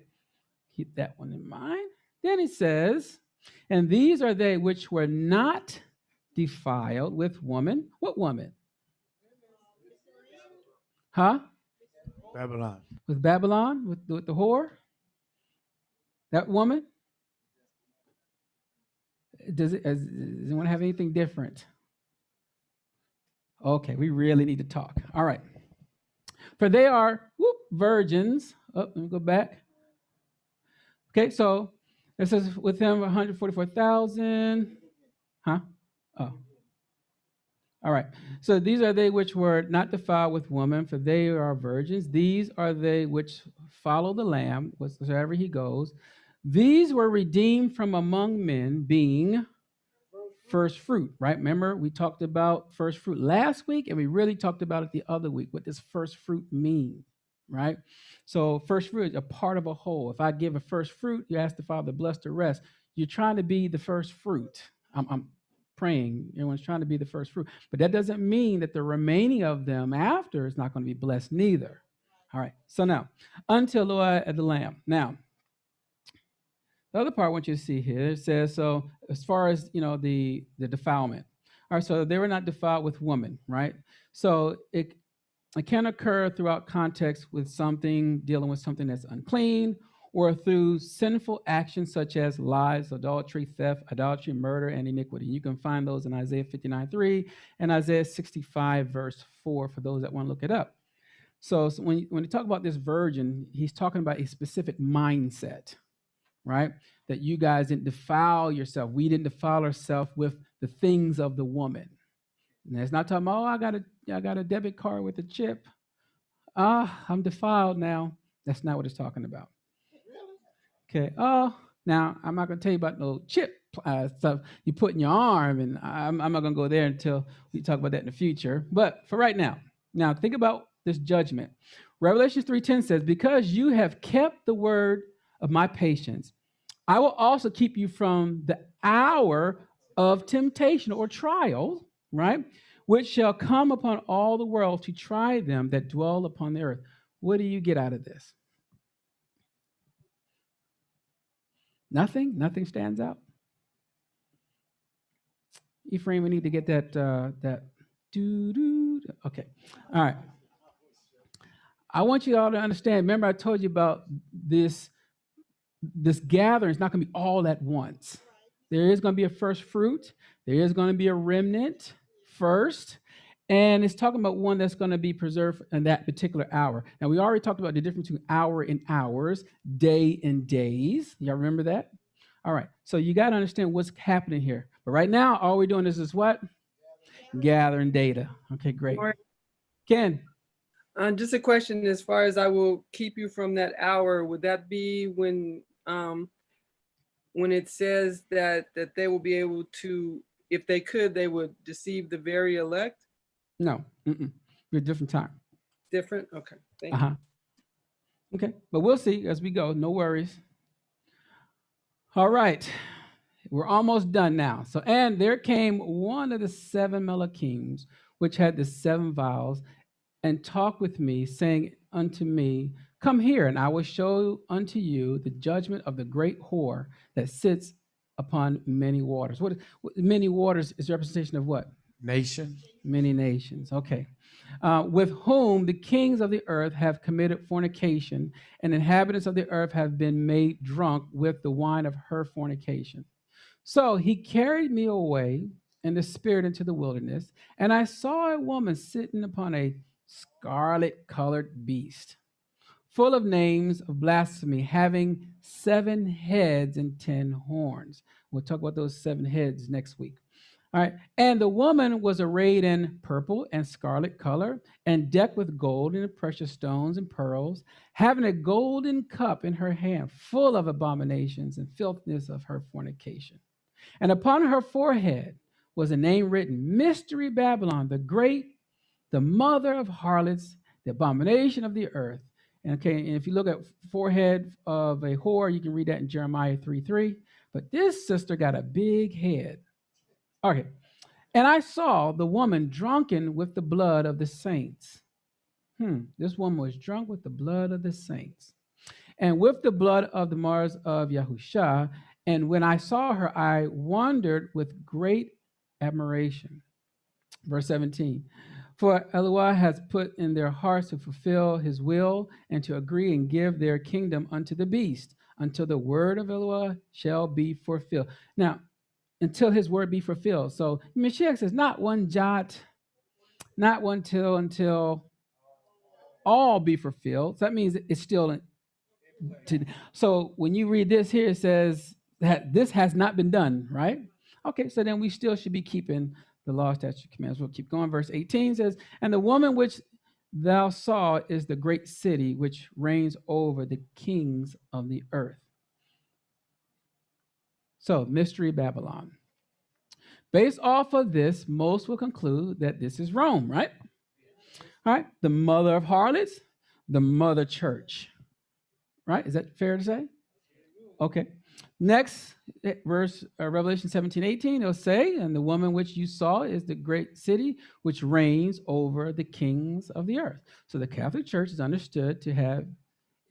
Keep that one in mind. Then he says, and these are they which were not defiled with woman. What woman? Babylon. With Babylon? With the whore? That woman? Does anyone have anything different? Okay, we really need to talk. All right. For they are virgins. Oh, let me go back. Okay, so it says with them 144,000. Huh? Oh. All right. So these are they which were not defiled with woman, for they are virgins. These are they which follow the Lamb, wherever he goes. These were redeemed from among men, being first fruit, right? Remember, we talked about first fruit last week, and we really talked about it the other week. What does first fruit mean, right? So first fruit is a part of a whole. If I give a first fruit, you ask the Father, bless the rest. You're trying to be the first fruit. I'm praying. Everyone's trying to be the first fruit. But that doesn't mean that the remaining of them after is not going to be blessed neither. All right. So now, until Lord at the Lamb. Now, the other part I want you to see here, it says, so as far as, the defilement. All right, so they were not defiled with woman, right? So it can occur throughout context with something, dealing with something that's unclean, or through sinful actions such as lies, adultery, theft, idolatry, murder, and iniquity. You can find those in Isaiah 59:3 and Isaiah 65, verse 4, for those that want to look it up. So when you talk about this virgin, he's talking about a specific mindset, right? That you guys didn't defile yourself. We didn't defile ourselves with the things of the woman. And it's not talking about, I got a debit card with a chip. I'm defiled now. That's not what it's talking about. Okay. Oh, now I'm not going to tell you about no chip stuff you put in your arm, and I'm not going to go there until we talk about that in the future. But for right now think about this judgment. Revelation 3:10 says, because you have kept the word of my patience, I will also keep you from the hour of temptation or trial, right? Which shall come upon all the world to try them that dwell upon the earth. What do you get out of this? Nothing? Nothing stands out? Ephraim, we need to get that doo-doo. Okay. All right. I want you all to understand. Remember, I told you about this gathering. It's not going to be all at once. There is going to be a first fruit. There is going to be a remnant first. And it's talking about one that's going to be preserved in that particular hour. Now, we already talked about the difference between hour and hours, day and days. Y'all remember that? All right. So you got to understand what's happening here. But right now, all we're doing is what? Gathering data. Okay, great. Ken? Just a question as far as I will keep you from that hour. Would that be when it says that they will be able to, if they could, they would deceive the very elect? No. Be a different time. Different? Okay. Thank you. Okay. But we'll see as we go. No worries. All right. We're almost done now. So, and there came one of the 7 Malachims, which had the 7 vials, and talked with me, saying unto me, come here, and I will show unto you the judgment of the great whore that sits upon many waters. What many waters is a representation of what? Nation. Many nations. Okay. With whom the kings of the earth have committed fornication, and inhabitants of the earth have been made drunk with the wine of her fornication. So he carried me away in the spirit into the wilderness, and I saw a woman sitting upon a scarlet-colored beast, full of names of blasphemy, having 7 heads and 10 horns. We'll talk about those 7 heads next week. All right. And the woman was arrayed in purple and scarlet color, and decked with gold and precious stones and pearls, having a golden cup in her hand, full of abominations and filthiness of her fornication. And upon her forehead was a name written, Mystery Babylon, the Great, the mother of harlots, the abomination of the earth. And if you look at forehead of a whore, you can read that in Jeremiah 3:3. But this sister got a big head. Okay. And I saw the woman drunken with the blood of the saints. This woman was drunk with the blood of the saints, and with the blood of the martyrs of Yahuah. And when I saw her, I wondered with great admiration. Verse 17. For Yahuah has put in their hearts to fulfill his will and to agree and give their kingdom unto the beast, until the word of Yahuah shall be fulfilled. Now, until his word be fulfilled. So Mashiach says, not one jot, not one till, until all be fulfilled. So that means it's still so when you read this here, it says that this has not been done, right? Okay, so then we still should be keeping the law, statutes, commands. We'll keep going. Verse 18 says, and the woman which thou saw is the great city which reigns over the kings of the earth. So, mystery Babylon. Based off of this, most will conclude that this is Rome, right? All right, the mother of harlots, the mother church. Right? Is that fair to say? Okay. Next verse, Revelation 17:18, it'll say, and the woman which you saw is the great city which reigns over the kings of the earth. So the Catholic Church is understood to have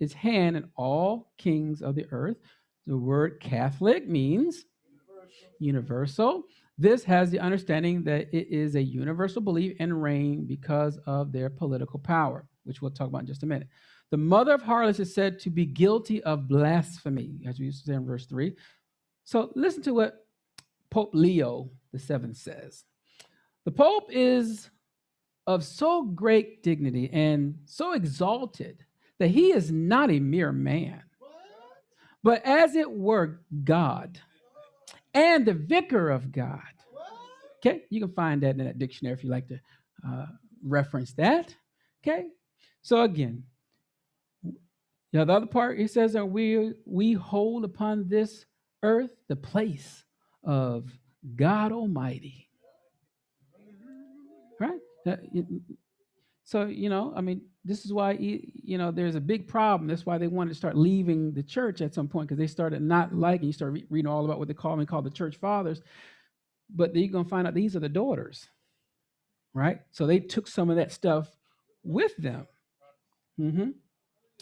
its hand in all kings of the earth. The word Catholic means universal. This has the understanding that it is a universal belief and reign because of their political power, which we'll talk about in just a minute. The mother of harlots is said to be guilty of blasphemy, as we used to say in verse 3. So listen to what Pope Leo VII says. The Pope is of so great dignity and so exalted that he is not a mere man, but as it were God and the vicar of God. Okay, you can find that in that dictionary if you like to reference that. Okay, so again, the other part, it says that we hold upon this earth the place of God Almighty. Right? So, I mean, this is why, there's a big problem. That's why they wanted to start leaving the church at some point, because they started not liking, you start reading all about what they call the church fathers. But then you're going to find out these are the daughters, right? So they took some of that stuff with them. Mm-hmm.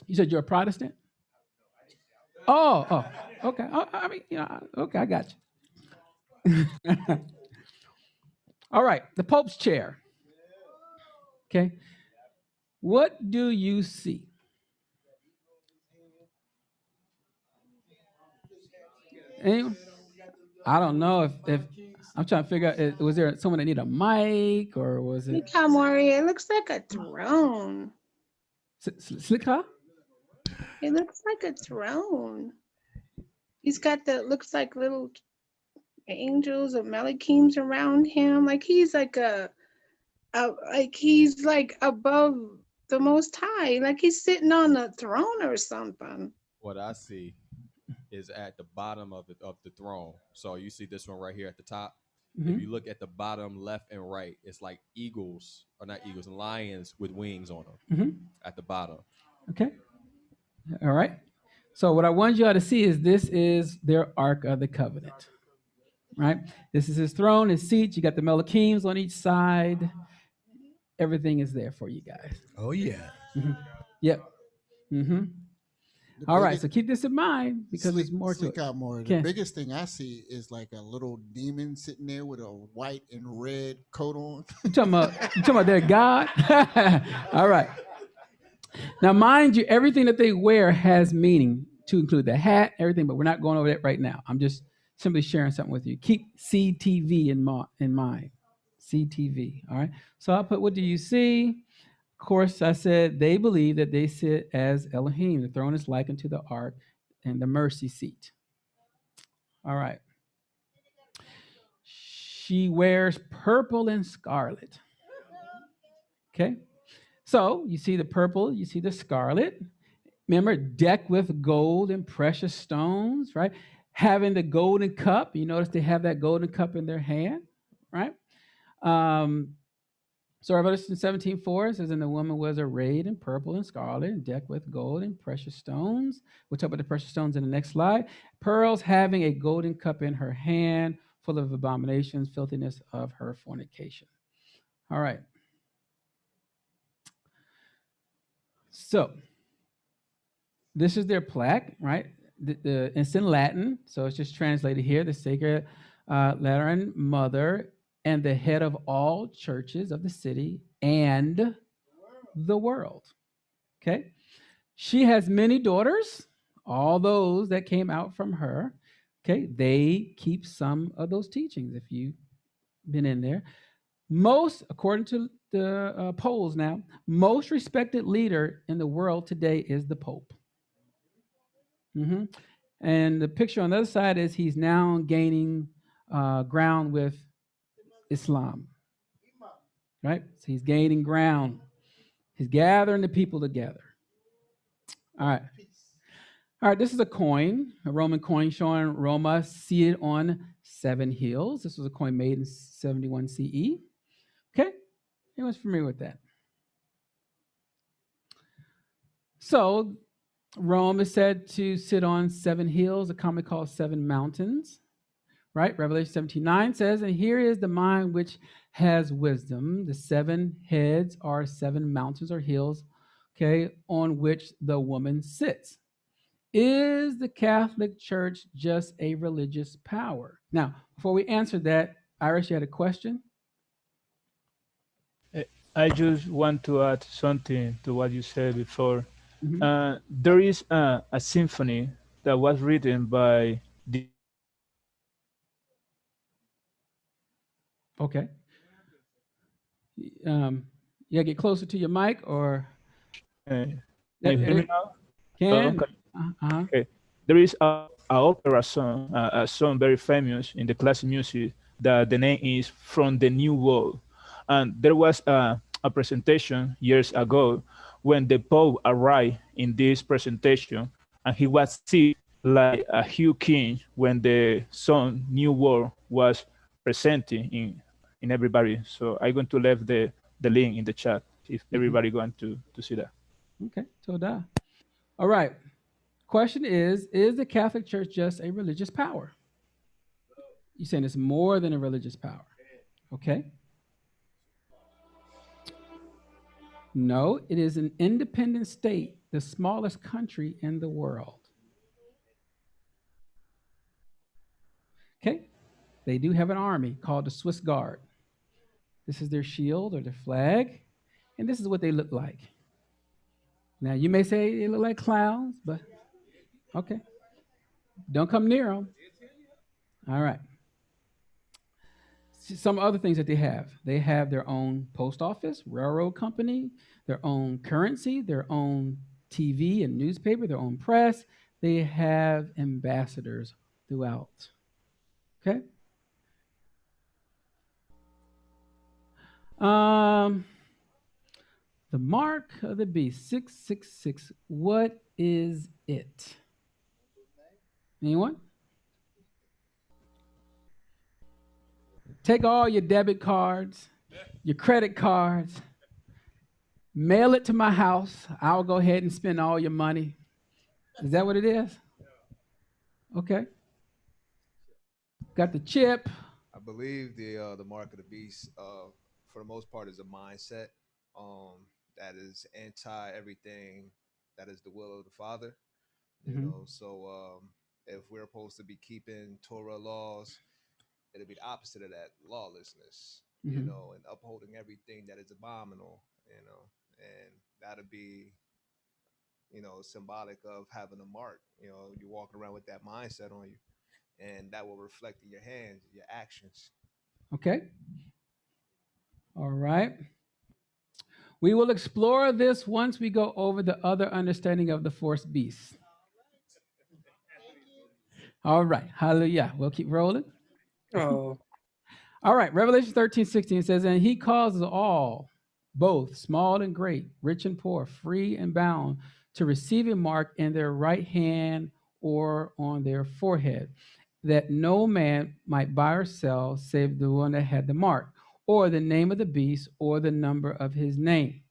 You said you're a Protestant? Oh, okay. I mean, okay, I got you. All right, the Pope's chair. Okay. What do you see? Anyone? I don't know if I'm trying to figure out, was there someone that needed a mic, or was it? Look how Moreh, it looks like a throne. Slick? It looks like a throne. He's got looks like little angels or malachims around him. Like he's like he's like above the Most High. Like he's sitting on a throne or something. What I see is at the bottom of the throne. So you see this one right here at the top. Mm-hmm. If you look at the bottom left and right, it's like eagles, or not eagles, lions with wings on them. Mm-hmm. At the bottom. Okay. All right. So what I want you all to see is this is their Ark of the Covenant, right? This is his throne, his seat. You got the Malachims on each side. Everything is there for you guys. Oh, yeah. Mm-hmm. Yep. Mm-hmm. All right, so keep this in mind because there's more to it. The biggest thing I see is like a little demon sitting there with a white and red coat on. You talking about their God? All right. Now, mind you, everything that they wear has meaning, to include the hat, everything, but we're not going over that right now. I'm just simply sharing something with you. Keep CTV in mind. CTV, all right? So I'll put, what do you see? Of course, I said they believe that they sit as Elohim. The throne is likened to the ark and the mercy seat. All right. She wears purple and scarlet. Okay. So you see the purple, you see the scarlet. Remember, decked with gold and precious stones, right? Having the golden cup. You notice they have that golden cup in their hand, right? So Revelation 17:4 says, and the woman was arrayed in purple and scarlet and decked with gold and precious stones. We'll talk about the precious stones in the next slide. Pearls, having a golden cup in her hand, full of abominations, filthiness of her fornication. All right. So this is their plaque, right? It's in Latin, so it's just translated here. The Sacred Lateran Mother and the head of all churches of the city and the world. Okay? She has many daughters, all those that came out from her, okay, they keep some of those teachings. If you've been in there, most, according to the polls now, most respected leader in the world today is the Pope. Mm-hmm. And the picture on the other side is he's now gaining ground with Islam, right? So he's gaining ground. He's gathering the people together. All right. All right, this is a coin, a Roman coin showing Roma seated on 7 hills. This was a coin made in 71 CE. Okay, anyone's familiar with that? So Rome is said to sit on 7 hills, a commonly called 7 mountains, right? Revelation 17:9 says, and here is the mind which has wisdom. The 7 heads are 7 mountains or hills, okay, on which the woman sits. Is the Catholic Church just a religious power? Now, before we answer that, Iris, you had a question? I just want to add something to what you said before. There is a symphony that was written by the. Okay. Yeah, get closer to your mic, or. Can you hear me now? Can. Okay. There is a opera song, a song very famous in the classic music, that the name is From the New World. And there was a presentation years ago when the Pope arrived in this presentation, and he was seated like a huge king when the song New World was presenting in everybody. So I'm going to leave the link in the chat if everybody going to see that. Okay, toda. All right. Question is the Catholic Church just a religious power? You're saying it's more than a religious power. Okay. No, it is an independent state, the smallest country in the world. Okay. They do have an army called the Swiss Guard. This is their shield or their flag, and this is what they look like. Now, you may say they look like clowns, but okay. Don't come near them. All right. Some other things that they have. They have their own post office, railroad company, their own currency, their own TV and newspaper, their own press. They have ambassadors throughout. Okay? The mark of the beast, 666. What is it? Anyone? Take all your debit cards, your credit cards, mail it to my house. I'll go ahead and spend all your money. Is that what it is? Okay. Got the chip. I believe the mark of the beast, for the most part, is a mindset that is anti everything that is the will of the Father. You know, so if we're supposed to be keeping Torah laws, it'll be the opposite of that, lawlessness. You know, and upholding everything that is abominable. You know, and that'll be, you know, symbolic of having a mark. You know, you walk around with that mindset on you, and that will reflect in your hands, your actions. Okay. All right. We will explore this once we go over the other understanding of the fourth beast. All right. Hallelujah. We'll keep rolling. Oh. All right. Revelation 13:16 says, and he causes all, both small and great, rich and poor, free and bound, to receive a mark in their right hand or on their forehead, that no man might buy or sell save the one that had the mark, or the name of the beast, or the number of his name.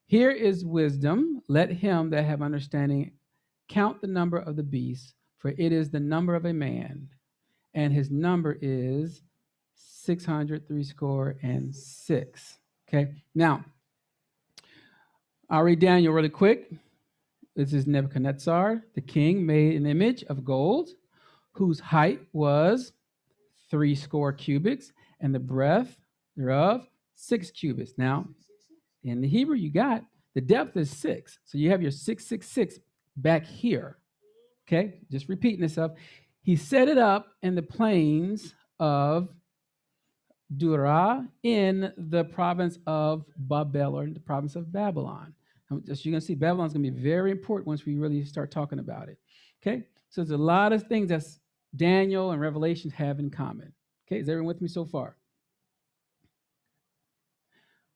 Here is wisdom. Let him that have understanding count the number of the beast, for it is the number of a man, and his number is 666. Okay, now I'll read Daniel really quick. This is Nebuchadnezzar, the king, made an image of gold, whose height was 60 cubits, and the breadth thereof 6 cubits. Now, in the Hebrew, you got the depth is 6, so you have your 666 back here. Okay, just repeating itself. He set it up in the plains of Dura in the province of Babel, or in the province of Babylon. As you're going to see, Babylon's going to be very important once we really start talking about it. Okay, so there's a lot of things that Daniel and Revelation have in common. Okay, is everyone with me so far?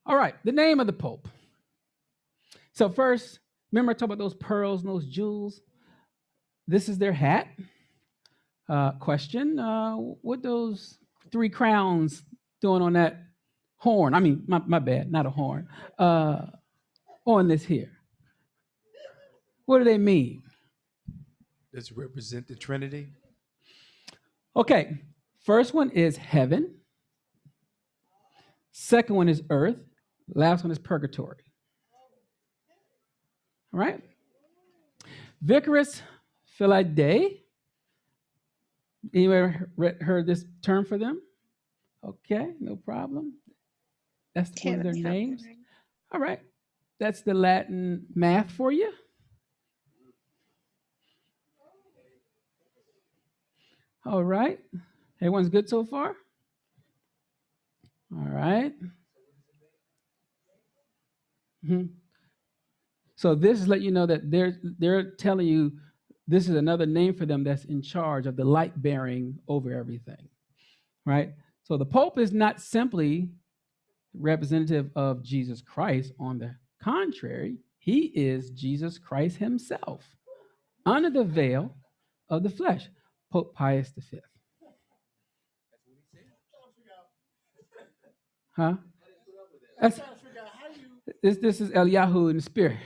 All right, the name of the Pope. So first, remember I talked about those pearls and those jewels? This is their hat. Question, what those 3 crowns doing on that horn? I mean, my bad, not a horn. On this here. What do they mean? Does it represent the Trinity? Okay, first one is heaven. Second one is earth. Last one is purgatory. All right? Vicaris Filidae. Anybody heard this term for them? Okay, no problem. That's one of their names. All right. That's the Latin math for you. All right. Everyone's good so far? All right. So this is letting you know that they're telling you this is another name for them that's in charge of the light bearing over everything, right? So the Pope is not simply representative of Jesus Christ. On the contrary, he is Jesus Christ himself under the veil of the flesh. Pope Pius V. Huh? This is Yahuah in the spirit.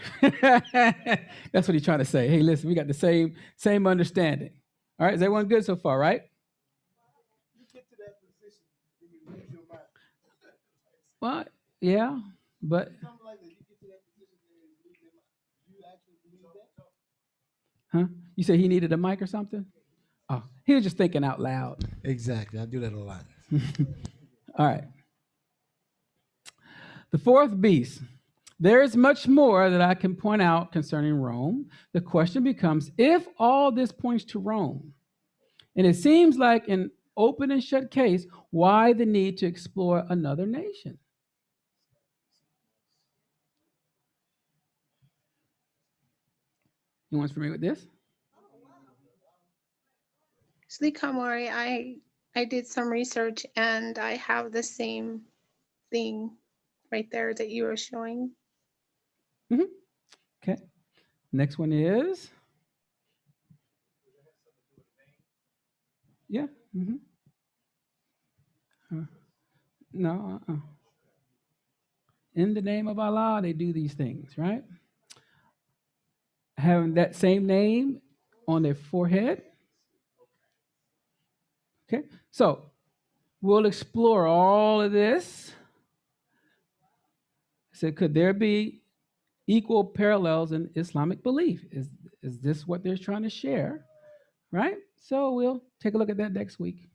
That's what he's trying to say. Hey, listen, we got the same understanding. All right, is everyone good so far, right? Well, yeah, but huh? You said he needed a mic or something? Oh, he was just thinking out loud. Exactly. I do that a lot. All right. The fourth beast. There is much more that I can point out concerning Rome. The question becomes, if all this points to Rome, and it seems like an open and shut case, why the need to explore another nation? Anyone's familiar with this? Moreh, I did some research and I have the same thing right there that you were showing. Mm-hmm. Okay. Next one is. Yeah. Mm-hmm. No. In the name of Allah, they do these things, right? Having that same name on their forehead. Okay. So we'll explore all of this. So could there be equal parallels in Islamic belief? Is this what they're trying to share? Right? So we'll take a look at that next week.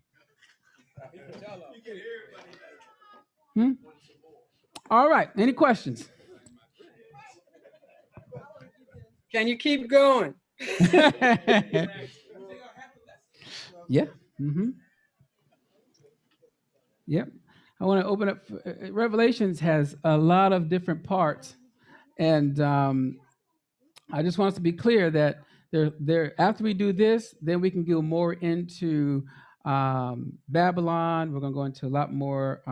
All right. Any questions? Can you keep going? Yeah. Mm-hmm. Yep. I want to open up. Revelations has a lot of different parts, and I just want us to be clear that there. After we do this, then we can go more into Babylon. We're going to go into a lot more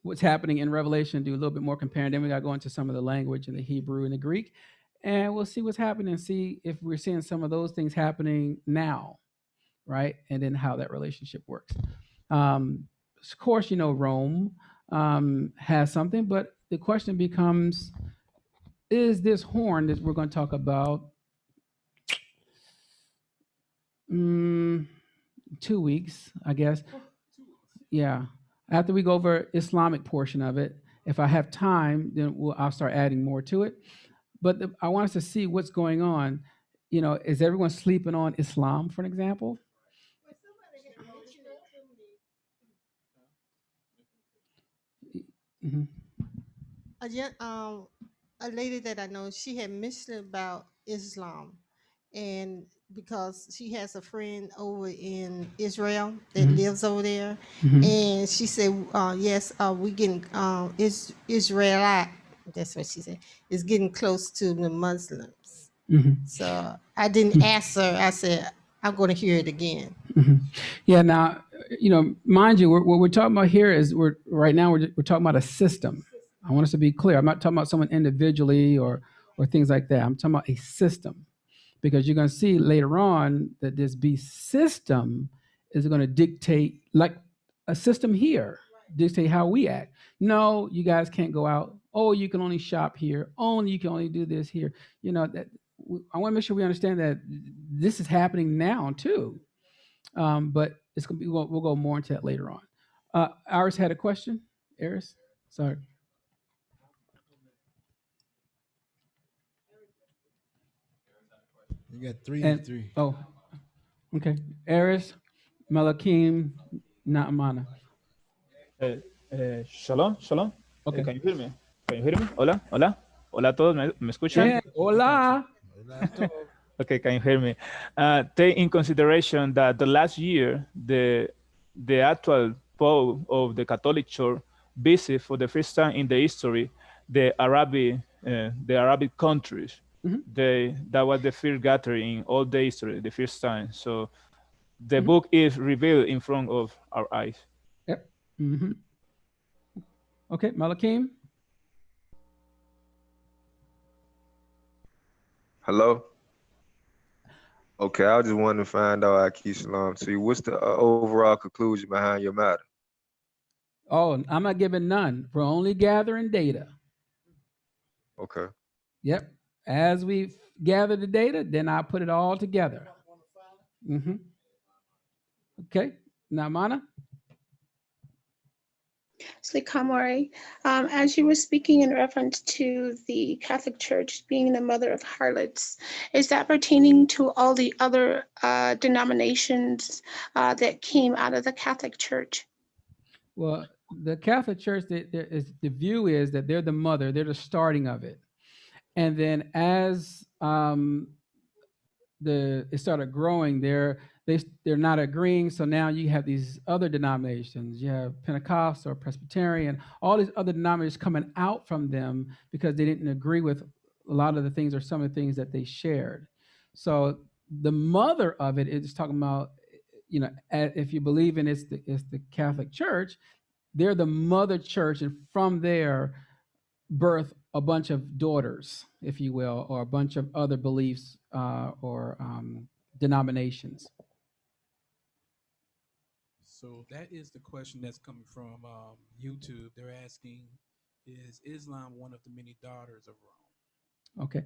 what's happening in Revelation. Do a little bit more comparing. Then we got to go into some of the language in the Hebrew and the Greek, and we'll see what's happening. See if we're seeing some of those things happening now, right? And then how that relationship works. Of course, Rome has something, but the question becomes, is this horn that we're going to talk about 2 weeks, I guess. Yeah. After we go over Islamic portion of it, if I have time, then I'll start adding more to it. But I want us to see what's going on. Is everyone sleeping on Islam, for an example? Mm-hmm. A lady that I know, she had mentioned about Islam, and because she has a friend over in Israel that lives over there, and she said, "Yes, we getting Israelite." That's what she said. Is getting close to the Muslims. So I didn't ask her. I said, "I'm going to hear it again." Yeah. Now, mind you, what we're talking about here is we're talking about a system. I want us to be clear. I'm not talking about someone individually or things like that. I'm talking about a system, because you're going to see later on that this beast system is going to dictate, like a system here, dictate how we act. No, you guys can't go out. Oh, you can only shop here. You can only do this here. That I want to make sure we understand that this is happening now too. But it's gonna be. We'll go more into that later on. Iris had a question. Iris, sorry. You got three And and three. oh, okay. Eris, Malakim, Naamana. Shalom, shalom. Okay. Can you hear me? Can you hear me? Hola, hola. Hola a todos, ¿me escuchan? Yeah. Hola. Okay, can you hear me? Take in consideration that the last year, the actual Pope of the Catholic Church visit for the first time in the history the Arabic countries. That was the first gathering in all the history, the first time. So the book is revealed in front of our eyes. Yep. Okay, Malakim. Hello? Okay, I just wanted to find out, Aki Salam, to you, what's the overall conclusion behind your matter? Oh, I'm not giving none. We're only gathering data. Okay. Yep. As we gather the data, then I put it all together. Okay. Naamana. Slikamore, as you were speaking in reference to the Catholic Church being the mother of harlots, is that pertaining to all the other denominations that came out of the Catholic Church? Well, the Catholic Church, the view is that they're the mother, they're the starting of it. And then as it started growing, they're not agreeing. So now you have these other denominations. You have Pentecostal or Presbyterian, all these other denominations coming out from them because they didn't agree with a lot of the things or some of the things that they shared. So the mother of it is talking about, if you believe in it's the Catholic Church, they're the mother church, and from there birth a bunch of daughters, if you will, or a bunch of other beliefs or denominations. So that is the question that's coming from YouTube. They're asking, is Islam one of the many daughters of Rome? Okay.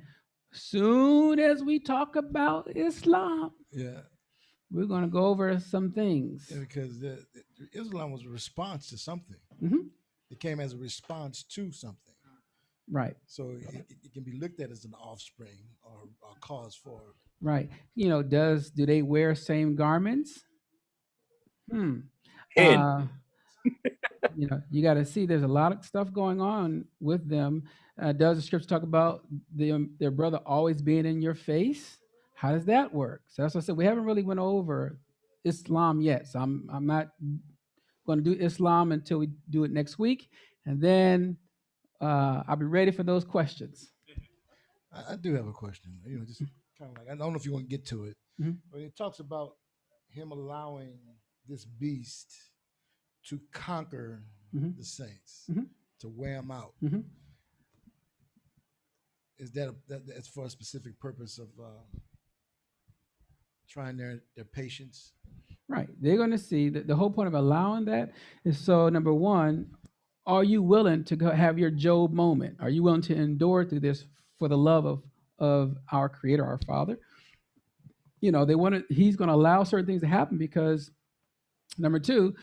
Soon as we talk about Islam, we're going to go over some things. Yeah, because Islam was a response to something. It came as a response to something. Right. So it can be looked at as an offspring or a cause for. Right. Do they wear same garments? You got to see there's a lot of stuff going on with them. Does the scripture talk about their brother always being in your face? How does that work? So that's what I said. We haven't really went over Islam yet. So I'm not going to do Islam until we do it next week. And then I'll be ready for those questions. I do have a question. Just kind of like, I don't know if you want to get to it, but it talks about him allowing this beast to conquer the saints, to wear them out. Is that's for a specific purpose of trying their patience? Right. They're going to see that the whole point of allowing that is so, number one, are you willing to have your Job moment? Are you willing to endure through this for the love of our Creator, our Father? He's going to allow certain things to happen because, number two,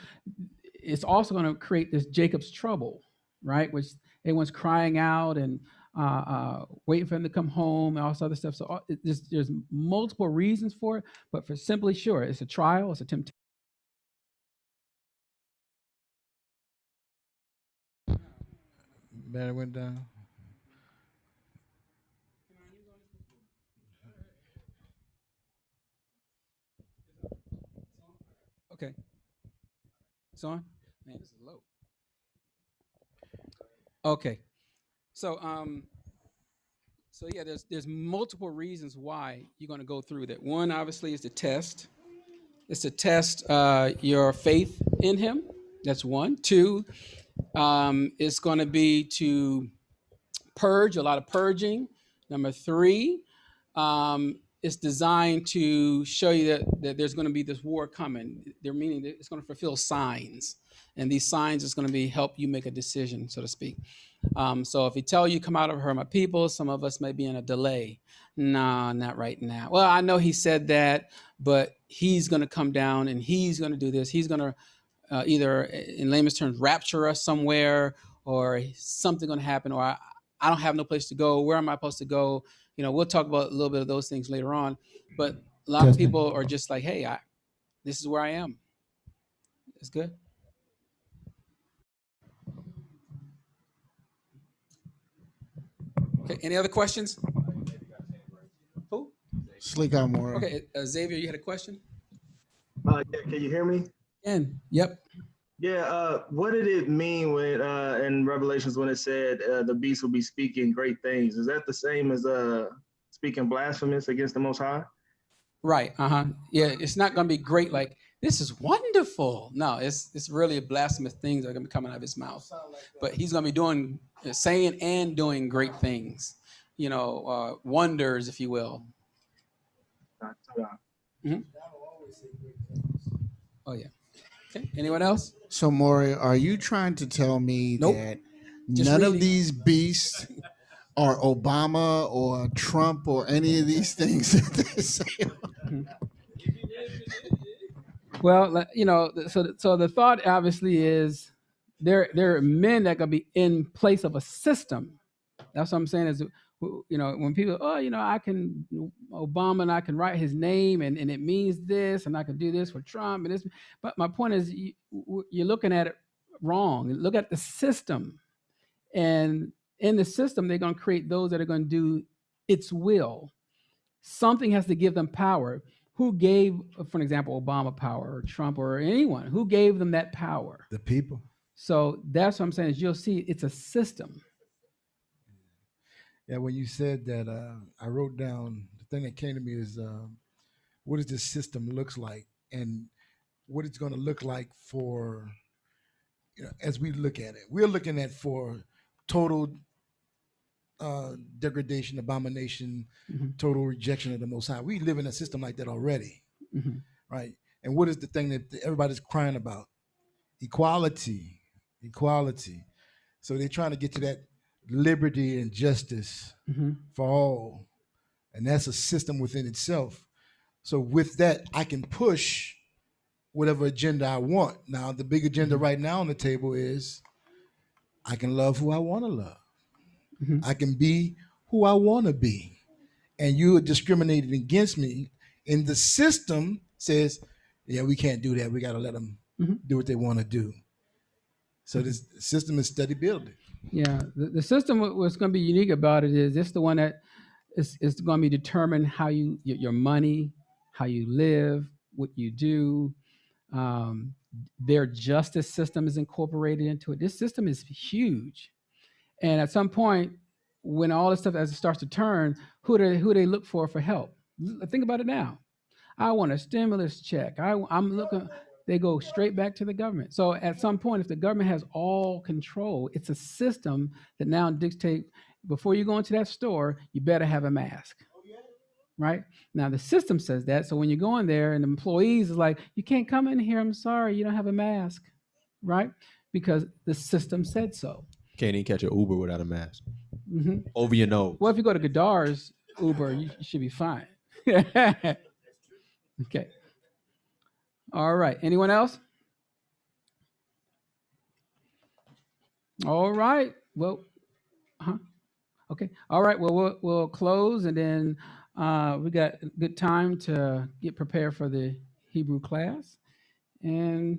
it's also going to create this Jacob's trouble, right? Which everyone's crying out and waiting for him to come home and all this other stuff. So there's multiple reasons for it, but for simply sure, it's a trial, it's a temptation. Battery went down. Okay. It's on? Man, this is low. Okay. So so yeah, there's multiple reasons why you're going to go through that. One, obviously, is the test. It's to test your faith in him. That's one. Two, it's going to be to purge, a lot of purging. Number three, it's designed to show you that there's going to be this war coming. They're meaning that it's going to fulfill signs. And these signs is going to be help you make a decision, so to speak. So if he tell you come out of her, my people, some of us may be in a delay. No, not right now. Well, I know he said that, but he's going to come down and he's going to do this. He's going to either, in layman's terms, rapture us somewhere, or something going to happen, or I don't have no place to go. Where am I supposed to go? We'll talk about a little bit of those things later on. But a lot of people are just like, hey, this is where I am. It's good. Okay, any other questions? Who? Sleek out more. Okay, Xavier, you had a question? Yeah, can you hear me? Yep. Yeah, what did it mean when in Revelations when it said the beast will be speaking great things? Is that the same as speaking blasphemous against the Most High? Right. Yeah, it's not going to be great like, this is wonderful. No, it's really blasphemous things that are going to be coming out of his mouth. But he's going to be saying and doing great things, wonders, if you will. Mm-hmm. Oh, yeah. Okay. Anyone else? So, Moreh, are you trying to tell me that Just none reading. of these beasts are Obama or Trump or any of these things that they say? Well, so the thought obviously is there are men that are going to be in place of a system. That's what I'm saying is, when people, I can, Obama, and I can write his name and it means this, and I can do this for Trump and this. But my point is, you're looking at it wrong. Look at the system. And in the system, they're going to create those that are going to do its will. Something has to give them power. Who gave, for example, Obama power, or Trump, or anyone? Who gave them that power? The people. So that's what I'm saying is you'll see it's a system. Yeah, when you said that, I wrote down, the thing that came to me is what does this system looks like, and what it's going to look like for, as we look at it. We're looking at for total degradation, abomination, total rejection of the Most High. We live in a system like that already, right? And what is the thing that everybody's crying about? Equality. So they're trying to get to that liberty and justice for all, and that's a system within itself. So with that, I can push whatever agenda I want. Now, the big agenda right now on the table is I can love who I want to love. I can be who I want to be. And you are discriminating against me. And the system says, yeah, we can't do that. We got to let them do what they want to do. So this system is steady building. Yeah, the system, what's going to be unique about it is it's the one that is going to be determined how your money, how you live, what you do. Their justice system is incorporated into it. This system is huge. And at some point, when all this stuff, as it starts to turn, who do they look for help? Think about it now. I want a stimulus check. I'm looking. They go straight back to the government. So at some point, if the government has all control, it's a system that now dictates, before you go into that store, you better have a mask. Right? Now the system says that. So when you go in there and the employees is like, you can't come in here. I'm sorry, you don't have a mask. Right? Because the system said so. Can't even catch an Uber without a mask. Over your nose. Well, if you go to Godar's Uber, you should be fine. Okay. All right. Anyone else? All right. Well, okay. All right. Well, we'll close, and then we got good time to get prepared for the Hebrew class. And